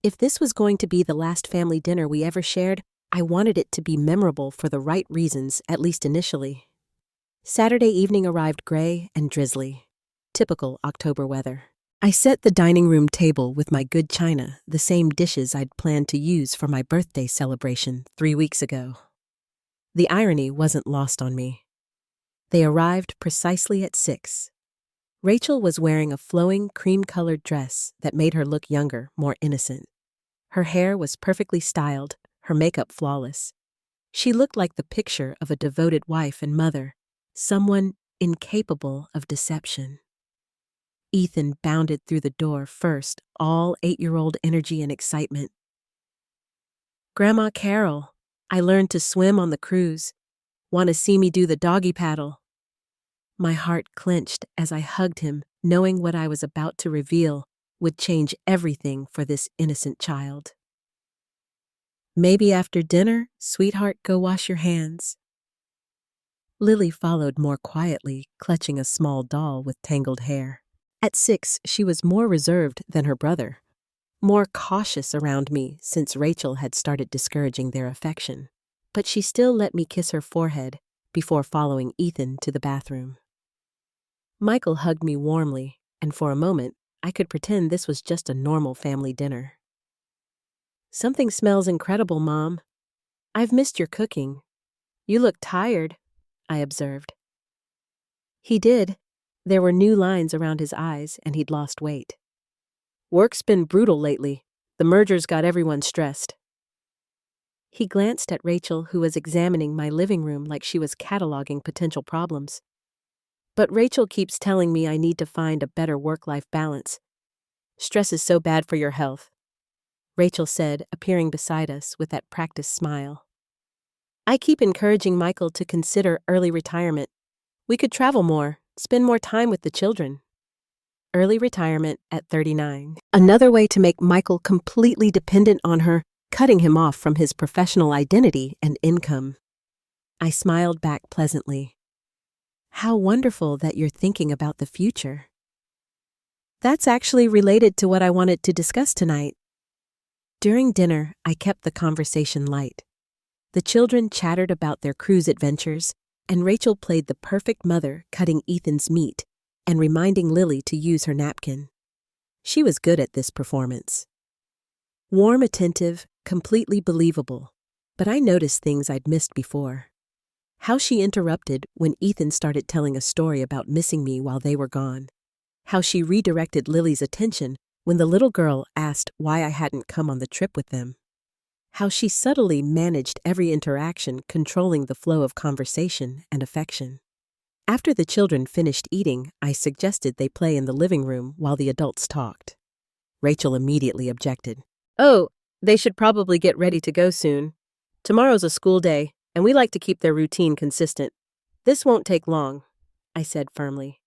If this was going to be the last family dinner we ever shared, I wanted it to be memorable for the right reasons, at least initially. Saturday evening arrived gray and drizzly. Typical October weather. I set the dining room table with my good china, the same dishes I'd planned to use for my birthday celebration 3 weeks ago. The irony wasn't lost on me. They arrived precisely at 6. Rachel was wearing a flowing cream-colored dress that made her look younger, more innocent. Her hair was perfectly styled, her makeup flawless. She looked like the picture of a devoted wife and mother, someone incapable of deception. Ethan bounded through the door first, all 8-year-old energy and excitement. "Grandma Carol, I learned to swim on the cruise. Want to see me do the doggy paddle?" My heart clenched as I hugged him, knowing what I was about to reveal would change everything for this innocent child. "Maybe after dinner, sweetheart, go wash your hands." Lily followed more quietly, clutching a small doll with tangled hair. At 6, she was more reserved than her brother, more cautious around me since Rachel had started discouraging their affection. But she still let me kiss her forehead before following Ethan to the bathroom. Michael hugged me warmly, and for a moment, I could pretend this was just a normal family dinner. "Something smells incredible, Mom. I've missed your cooking. You look tired," I observed. He did. There were new lines around his eyes, and he'd lost weight. "Work's been brutal lately. The merger's got everyone stressed." He glanced at Rachel, who was examining my living room like she was cataloging potential problems. "But Rachel keeps telling me I need to find a better work-life balance. Stress is so bad for your health," Rachel said, appearing beside us with that practiced smile. "I keep encouraging Michael to consider early retirement. We could travel more, spend more time with the children." Early retirement at 39. Another way to make Michael completely dependent on her, cutting him off from his professional identity and income. I smiled back pleasantly. "How wonderful that you're thinking about the future." That's actually related to what I wanted to discuss tonight. During dinner, I kept the conversation light. The children chattered about their cruise adventures, and Rachel played the perfect mother, cutting Ethan's meat and reminding Lily to use her napkin. She was good at this performance. Warm, attentive, completely believable, but I noticed things I'd missed before. How she interrupted when Ethan started telling a story about missing me while they were gone. How she redirected Lily's attention when the little girl asked why I hadn't come on the trip with them. How she subtly managed every interaction, controlling the flow of conversation and affection. After the children finished eating, I suggested they play in the living room while the adults talked. Rachel immediately objected. "Oh, they should probably get ready to go soon. Tomorrow's a school day, and we like to keep their routine consistent. This won't take long," I said firmly.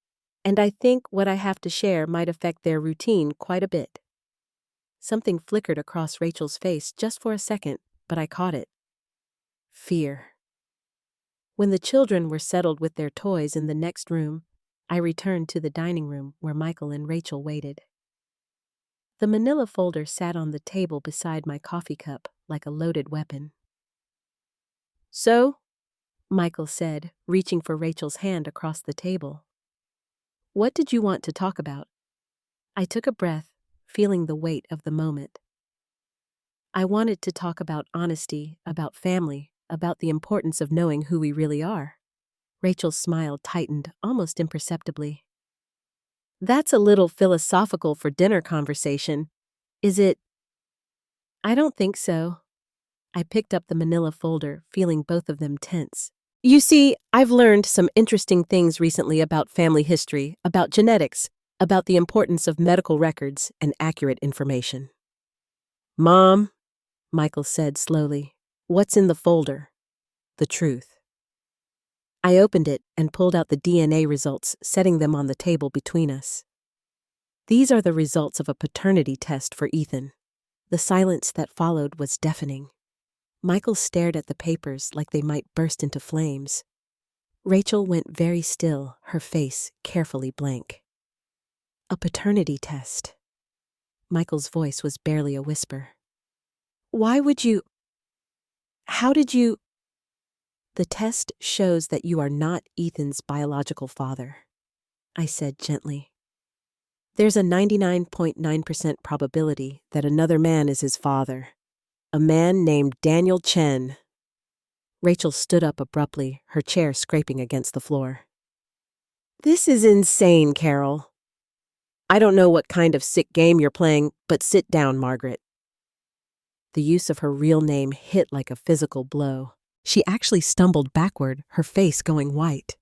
"And I think what I have to share might affect their routine quite a bit." Something flickered across Rachel's face just for a second, but I caught it. Fear. When the children were settled with their toys in the next room, I returned to the dining room where Michael and Rachel waited. The manila folder sat on the table beside my coffee cup like a loaded weapon. "So," Michael said, reaching for Rachel's hand across the table. "What did you want to talk about?" I took a breath, feeling the weight of the moment. "I wanted to talk about honesty, about family, about the importance of knowing who we really are." Rachel's smile tightened almost imperceptibly. "That's a little philosophical for dinner conversation, is it?" "I don't think so." I picked up the manila folder, feeling both of them tense. "You see, I've learned some interesting things recently about family history, about genetics, about the importance of medical records and accurate information." "Mom," Michael said slowly. What's in the folder? The truth. I opened it and pulled out the DNA results, setting them on the table between us. These are the results of a paternity test for Ethan. The silence that followed was deafening. Michael stared at the papers like they might burst into flames. Rachel went very still, her face carefully blank. A paternity test. Michael's voice was barely a whisper. Why would you? How did you? The test shows that you are not Ethan's biological father, I said gently. There's a 99.9% probability that another man is his father. A man named Daniel Chen. Rachel stood up abruptly, her chair scraping against the floor. This is insane, Carol. I don't know what kind of sick game you're playing, but sit down, Margaret. The use of her real name hit like a physical blow. She actually stumbled backward, her face going white.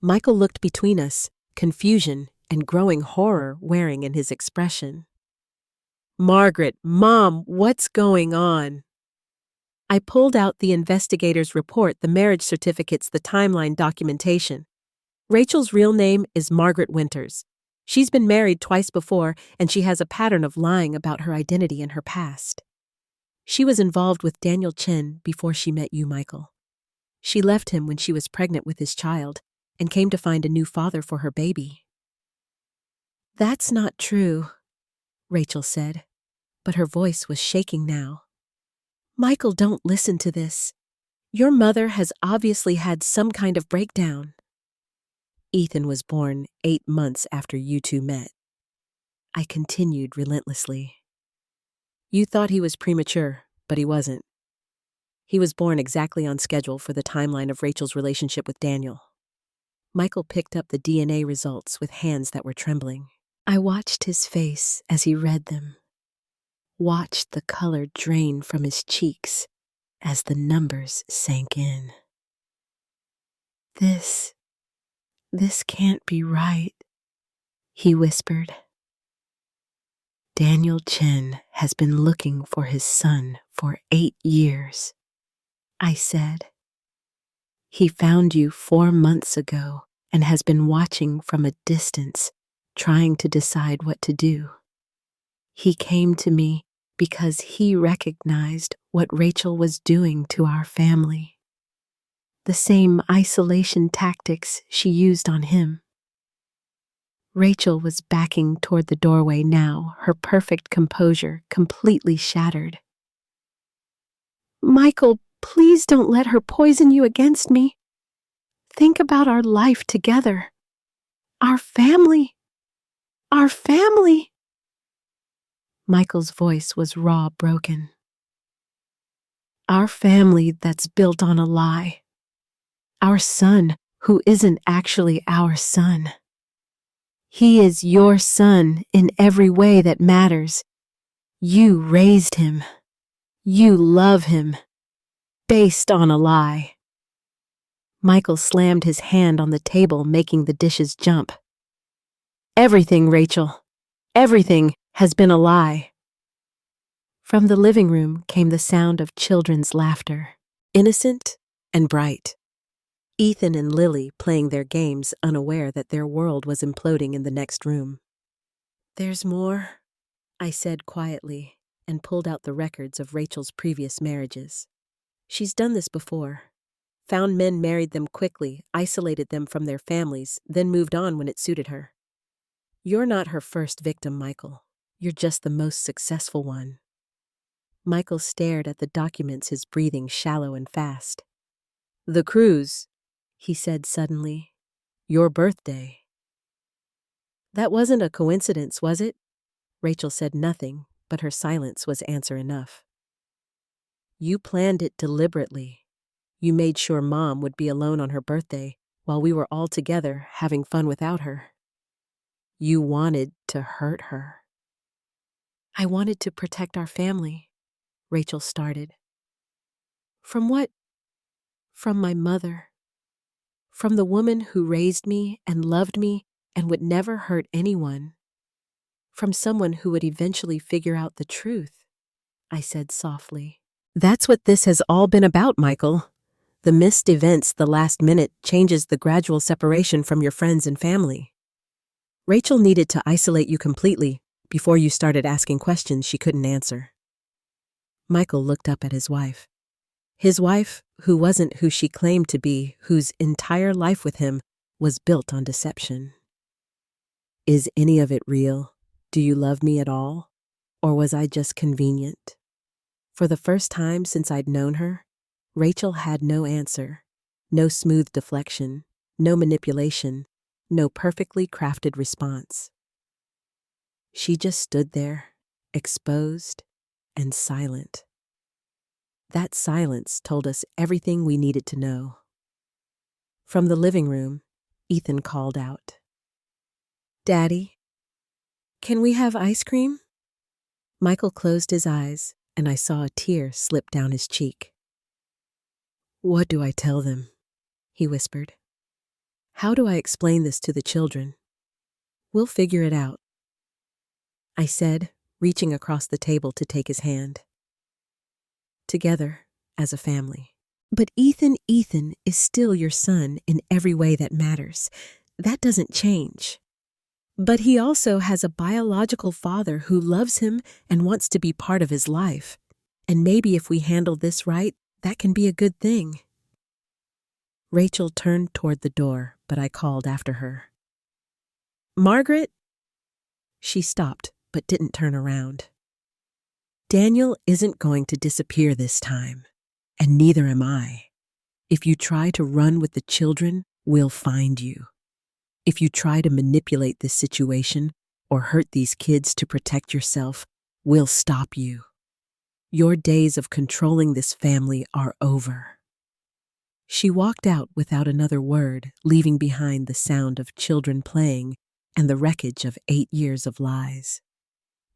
Michael looked between us, confusion and growing horror wearing in his expression. Margaret, Mom, what's going on? I pulled out the investigator's report, the marriage certificates, the timeline documentation. Rachel's real name is Margaret Winters. She's been married twice before, and she has a pattern of lying about her identity in her past. She was involved with Daniel Chen before she met you, Michael. She left him when she was pregnant with his child and came to find a new father for her baby. That's not true, Rachel said, but her voice was shaking now. Michael, don't listen to this. Your mother has obviously had some kind of breakdown. Ethan was born 8 months after you two met. I continued relentlessly. You thought he was premature, but he wasn't. He was born exactly on schedule for the timeline of Rachel's relationship with Daniel. Michael picked up the DNA results with hands that were trembling. I watched his face as he read them. Watched the color drain from his cheeks as the numbers sank in. This can't be right, he whispered. Daniel Chen has been looking for his son for 8 years, I said. He found you 4 months ago and has been watching from a distance, trying to decide what to do. He came to me because he recognized what Rachel was doing to our family. The same isolation tactics she used on him. Rachel was backing toward the doorway now, her perfect composure completely shattered. Michael, please don't let her poison you against me. Think about our life together. Our family. Our family. Michael's voice was raw, broken. Our family that's built on a lie. Our son who isn't actually our son. He is your son in every way that matters. You raised him. You love him. Based on a lie. Michael slammed his hand on the table, making the dishes jump. Everything, Rachel. Everything has been a lie. From the living room came the sound of children's laughter, innocent and bright. Ethan and Lily playing their games, unaware that their world was imploding in the next room. There's more, I said quietly, and pulled out the records of Rachel's previous marriages. She's done this before. Found men, married them quickly, isolated them from their families, then moved on when it suited her. You're not her first victim, Michael. You're just the most successful one. Michael stared at the documents, his breathing shallow and fast. The cruise, he said suddenly. Your birthday. That wasn't a coincidence, was it? Rachel said nothing, but her silence was answer enough. You planned it deliberately. You made sure Mom would be alone on her birthday while we were all together having fun without her. You wanted to hurt her. I wanted to protect our family, Rachel started. From what? From my mother. From the woman who raised me and loved me and would never hurt anyone. From someone who would eventually figure out the truth, I said softly. That's what this has all been about, Michael. The missed events the last minute changes the gradual separation from your friends and family. Rachel needed to isolate you completely before you started asking questions she couldn't answer. Michael looked up at his wife. His wife, who wasn't who she claimed to be, whose entire life with him was built on deception. Is any of it real? Do you love me at all? Or was I just convenient? For the first time since I'd known her, Rachel had no answer, no smooth deflection, no manipulation, no perfectly crafted response. She just stood there, exposed and silent. That silence told us everything we needed to know. From the living room, Ethan called out, "Daddy, can we have ice cream?" Michael closed his eyes, and I saw a tear slip down his cheek. "What do I tell them?" he whispered. "How do I explain this to the children? We'll figure it out," I said, reaching across the table to take his hand. Together, as a family. But Ethan is still your son in every way that matters. That doesn't change. But he also has a biological father who loves him and wants to be part of his life. And maybe if we handle this right, that can be a good thing. Rachel turned toward the door, but I called after her. "Margaret?" She stopped, but didn't turn around. "Daniel isn't going to disappear this time, and neither am I. If you try to run with the children, we'll find you. If you try to manipulate this situation or hurt these kids to protect yourself, we'll stop you. Your days of controlling this family are over." She walked out without another word, leaving behind the sound of children playing and the wreckage of 8 years of lies.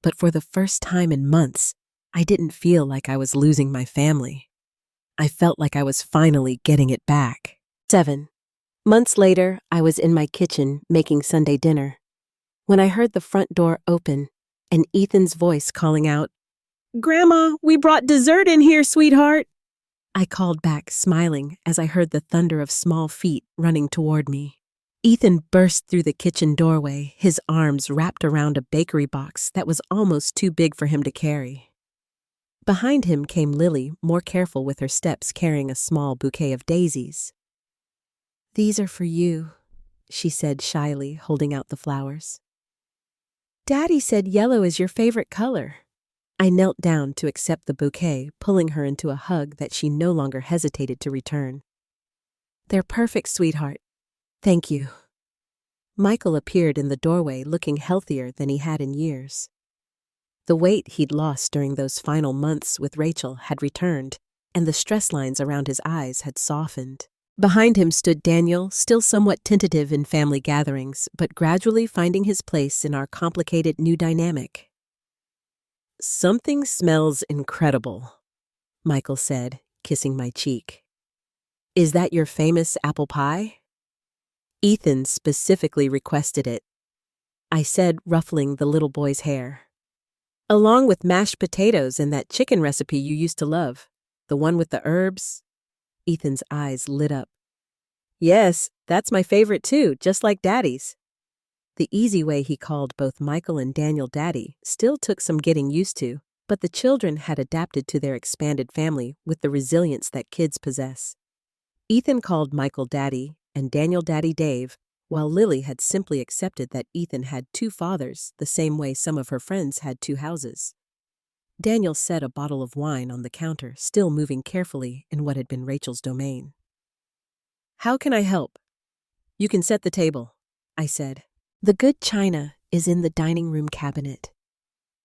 But for the first time in months, I didn't feel like I was losing my family. I felt like I was finally getting it back. 7 months later, I was in my kitchen making Sunday dinner when I heard the front door open and Ethan's voice calling out, "Grandma, we brought dessert in here, sweetheart." I called back, smiling, as I heard the thunder of small feet running toward me. Ethan burst through the kitchen doorway, his arms wrapped around a bakery box that was almost too big for him to carry. Behind him came Lily, more careful with her steps, carrying a small bouquet of daisies. "These are for you," she said shyly, holding out the flowers. "Daddy said yellow is your favorite color." I knelt down to accept the bouquet, pulling her into a hug that she no longer hesitated to return. "They're perfect, sweetheart. Thank you." Michael appeared in the doorway looking healthier than he had in years. The weight he'd lost during those final months with Rachel had returned, and the stress lines around his eyes had softened. Behind him stood Daniel, still somewhat tentative in family gatherings, but gradually finding his place in our complicated new dynamic. "Something smells incredible," Michael said, kissing my cheek. "Is that your famous apple pie?" "Ethan specifically requested it," I said, ruffling the little boy's hair. "Along with mashed potatoes and that chicken recipe you used to love, the one with the herbs." Ethan's eyes lit up. "Yes, that's my favorite too, just like Daddy's." The easy way he called both Michael and Daniel Daddy still took some getting used to, but the children had adapted to their expanded family with the resilience that kids possess. Ethan called Michael Daddy and Daniel Daddy Dave, while Lily had simply accepted that Ethan had 2 fathers the same way some of her friends had 2 houses. Daniel set a bottle of wine on the counter, still moving carefully in what had been Rachel's domain. "How can I help?" "You can set the table," I said. The good china is in the dining room cabinet.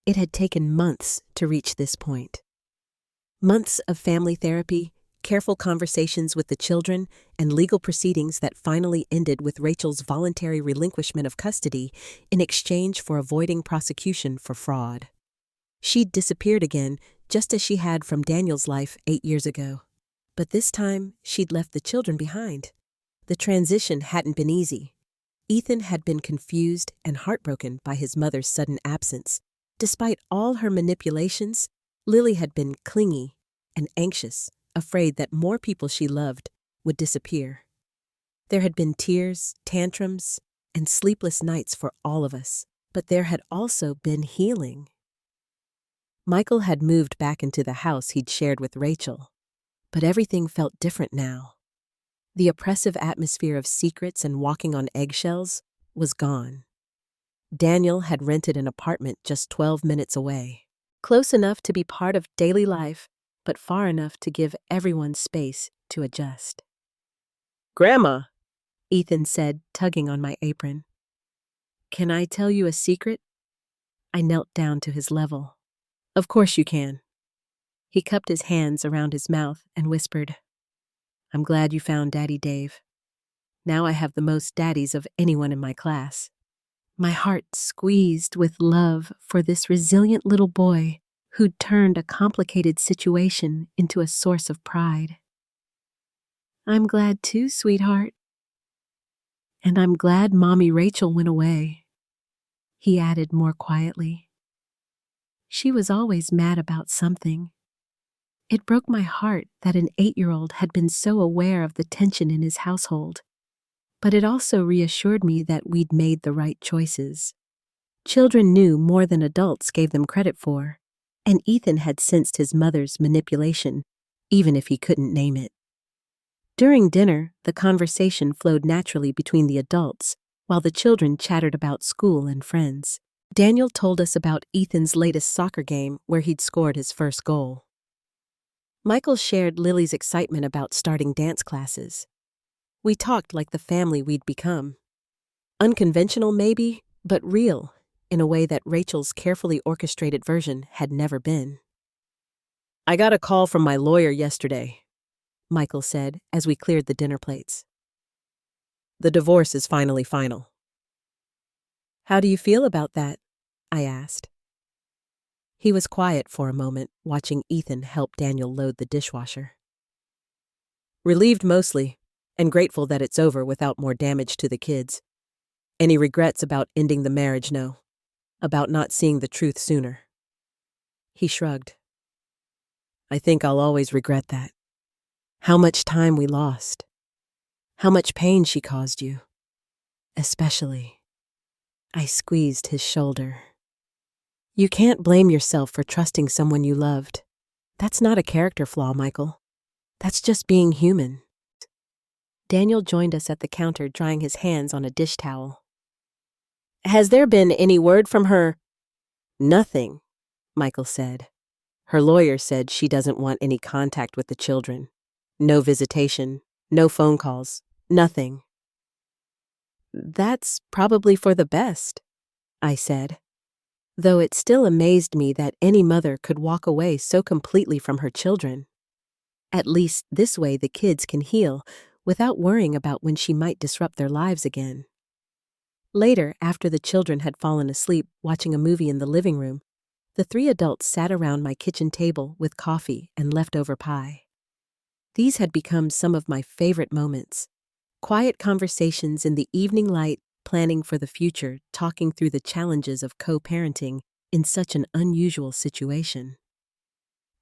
It had taken months to reach this point. Months of family therapy, careful conversations with the children, and legal proceedings that finally ended with Rachel's voluntary relinquishment of custody in exchange for avoiding prosecution for fraud. She'd disappeared again, just as she had from Daniel's life 8 years ago. But this time, she'd left the children behind. The transition hadn't been easy. Ethan had been confused and heartbroken by his mother's sudden absence. Despite all her manipulations, Lily had been clingy and anxious, afraid that more people she loved would disappear. There had been tears, tantrums, and sleepless nights for all of us, but there had also been healing. Michael had moved back into the house he'd shared with Rachel, but everything felt different now. The oppressive atmosphere of secrets and walking on eggshells was gone. Daniel had rented an apartment just 12 minutes away, close enough to be part of daily life, but far enough to give everyone space to adjust. "Grandma," Ethan said, tugging on my apron. "Can I tell you a secret?" I knelt down to his level. "Of course you can." He cupped his hands around his mouth and whispered, "I'm glad you found Daddy Dave. Now I have the most daddies of anyone in my class." My heart squeezed with love for this resilient little boy who'd turned a complicated situation into a source of pride. "I'm glad too, sweetheart. And I'm glad Mommy Rachel went away," he added more quietly. "She was always mad about something. It broke my heart that an 8-year-old had been so aware of the tension in his household, but it also reassured me that we'd made the right choices. Children knew more than adults gave them credit for, and Ethan had sensed his mother's manipulation, even if he couldn't name it. During dinner, the conversation flowed naturally between the adults, while the children chattered about school and friends. Daniel told us about Ethan's latest soccer game where he'd scored his first goal. Michael shared Lily's excitement about starting dance classes. We talked like the family we'd become. Unconventional maybe, but real, in a way that Rachel's carefully orchestrated version had never been. "I got a call from my lawyer yesterday," Michael said as we cleared the dinner plates. "The divorce is finally final." "How do you feel about that?" I asked. He was quiet for a moment, watching Ethan help Daniel load the dishwasher. "Relieved mostly, and grateful that it's over without more damage to the kids. Any regrets about ending the marriage? No. About not seeing the truth sooner." He shrugged. "I think I'll always regret that. How much time we lost. How much pain she caused you. Especially." I squeezed his shoulder. "You can't blame yourself for trusting someone you loved. That's not a character flaw, Michael. That's just being human." Daniel joined us at the counter, drying his hands on a dish towel. "Has there been any word from her?" "Nothing," Michael said. "Her lawyer said she doesn't want any contact with the children. No visitation, no phone calls, nothing." "That's probably for the best," I said, though it still amazed me that any mother could walk away so completely from her children. At least this way the kids can heal without worrying about when she might disrupt their lives again. Later, after the children had fallen asleep watching a movie in the living room, the 3 adults sat around my kitchen table with coffee and leftover pie. These had become some of my favorite moments. Quiet conversations in the evening light, planning for the future, talking through the challenges of co-parenting in such an unusual situation.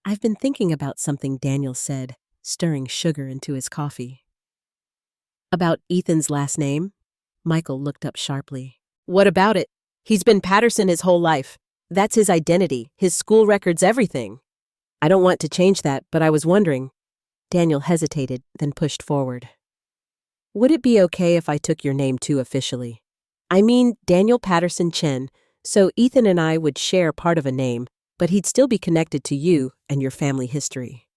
"I've been thinking about something Daniel said, stirring sugar into his coffee." "About Ethan's last name?" Michael looked up sharply. "What about it? He's been Patterson his whole life. That's his identity, his school records, everything." "I don't want to change that, but I was wondering." Daniel hesitated, then pushed forward. "Would it be okay if I took your name too officially? I mean Daniel Patterson Chen, so Ethan and I would share part of a name, but he'd still be connected to you and your family history."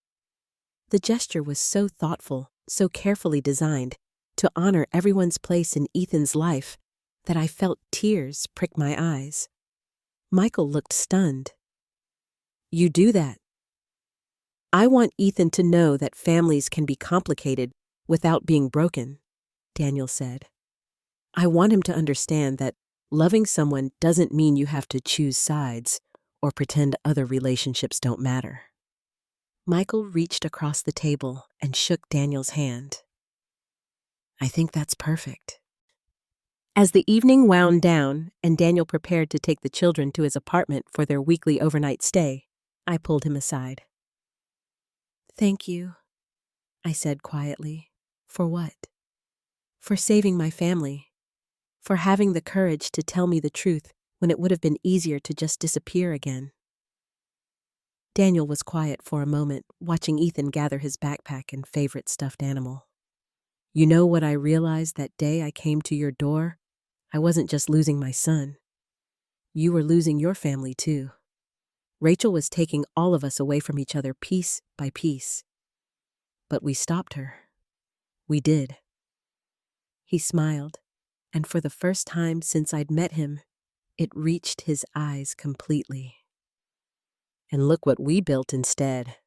The gesture was so thoughtful, so carefully designed, to honor everyone's place in Ethan's life, that I felt tears prick my eyes. Michael looked stunned. "You do that?" "I want Ethan to know that families can be complicated without being broken," Daniel said. "I want him to understand that loving someone doesn't mean you have to choose sides or pretend other relationships don't matter." Michael reached across the table and shook Daniel's hand. "I think that's perfect." As the evening wound down and Daniel prepared to take the children to his apartment for their weekly overnight stay, I pulled him aside. "Thank you," I said quietly. "For what?" "For saving my family. For having the courage to tell me the truth when it would have been easier to just disappear again." Daniel was quiet for a moment, watching Ethan gather his backpack and favorite stuffed animal. "You know what I realized that day I came to your door? I wasn't just losing my son. You were losing your family too. Rachel was taking all of us away from each other piece by piece. But we stopped her. We did." He smiled, and for the first time since I'd met him, it reached his eyes completely. "And look what we built instead."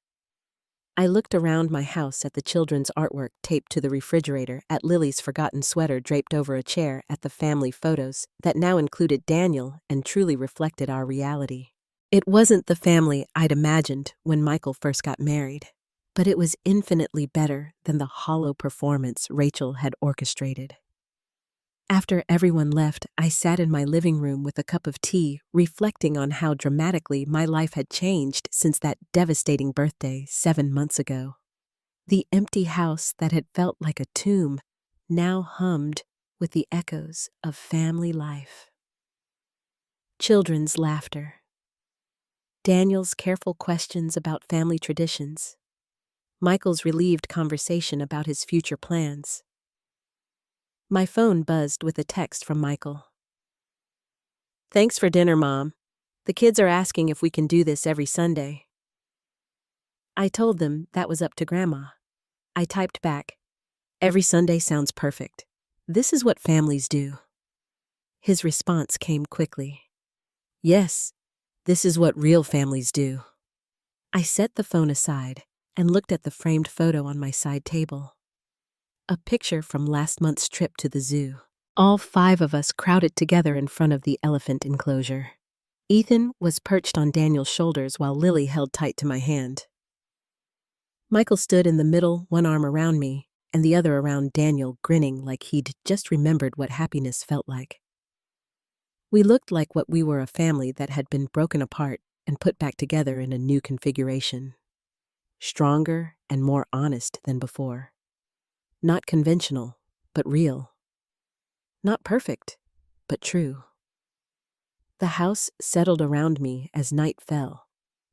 I looked around my house at the children's artwork taped to the refrigerator, at Lily's forgotten sweater draped over a chair, at the family photos that now included Daniel and truly reflected our reality. It wasn't the family I'd imagined when Michael first got married, but it was infinitely better than the hollow performance Rachel had orchestrated. After everyone left, I sat in my living room with a cup of tea, reflecting on how dramatically my life had changed since that devastating birthday 7 months ago. The empty house that had felt like a tomb now hummed with the echoes of family life. Children's laughter. Daniel's careful questions about family traditions. Michael's relieved conversation about his future plans. My phone buzzed with a text from Michael. "Thanks for dinner, Mom. The kids are asking if we can do this every Sunday." I told them that was up to Grandma. I typed back, "Every Sunday sounds perfect. This is what families do." His response came quickly. "Yes, this is what real families do." I set the phone aside and looked at the framed photo on my side table. A picture from last month's trip to the zoo. All 5 of us crowded together in front of the elephant enclosure. Ethan was perched on Daniel's shoulders while Lily held tight to my hand. Michael stood in the middle, one arm around me and the other around Daniel, grinning like he'd just remembered what happiness felt like. We looked like what we were, a family that had been broken apart and put back together in a new configuration. Stronger and more honest than before. Not conventional, but real. Not perfect, but true. The house settled around me as night fell,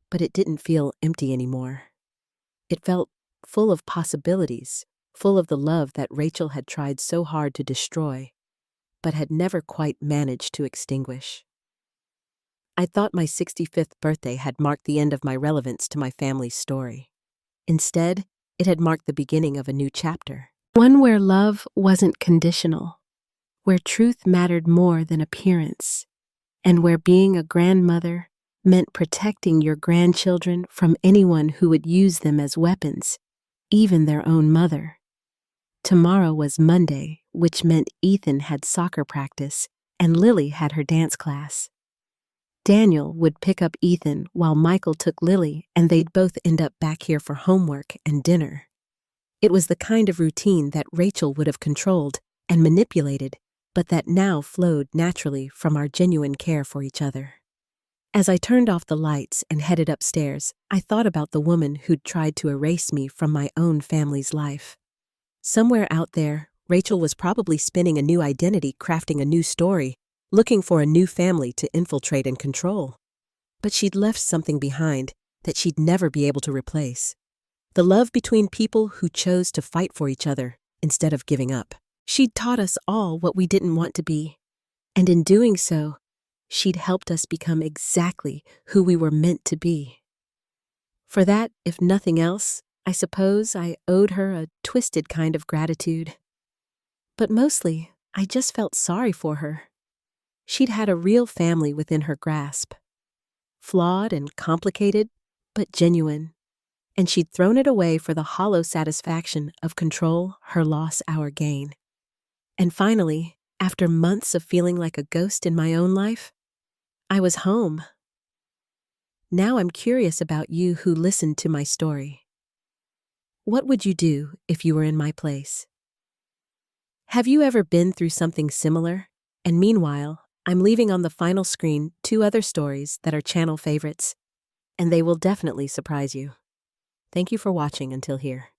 but it didn't feel empty anymore. It felt full of possibilities, full of the love that Rachel had tried so hard to destroy, but had never quite managed to extinguish. I thought my 65th birthday had marked the end of my relevance to my family's story. Instead, it had marked the beginning of a new chapter. One where love wasn't conditional, where truth mattered more than appearance, and where being a grandmother meant protecting your grandchildren from anyone who would use them as weapons, even their own mother. Tomorrow was Monday, which meant Ethan had soccer practice and Lily had her dance class. Daniel would pick up Ethan while Michael took Lily, and they'd both end up back here for homework and dinner. It was the kind of routine that Rachel would have controlled and manipulated, but that now flowed naturally from our genuine care for each other. As I turned off the lights and headed upstairs, I thought about the woman who'd tried to erase me from my own family's life. Somewhere out there, Rachel was probably spinning a new identity, crafting a new story, looking for a new family to infiltrate and control. But she'd left something behind that she'd never be able to replace. The love between people who chose to fight for each other instead of giving up. She'd taught us all what we didn't want to be, and in doing so, she'd helped us become exactly who we were meant to be. For that, if nothing else, I suppose I owed her a twisted kind of gratitude. But mostly, I just felt sorry for her. She'd had a real family within her grasp. Flawed and complicated, but genuine. And she'd thrown it away for the hollow satisfaction of control, her loss, our gain. And finally, after months of feeling like a ghost in my own life, I was home. Now I'm curious about you who listened to my story. What would you do if you were in my place? Have you ever been through something similar? And meanwhile, I'm leaving on the final screen 2 other stories that are channel favorites. and they will definitely surprise you. Thank you for watching until here.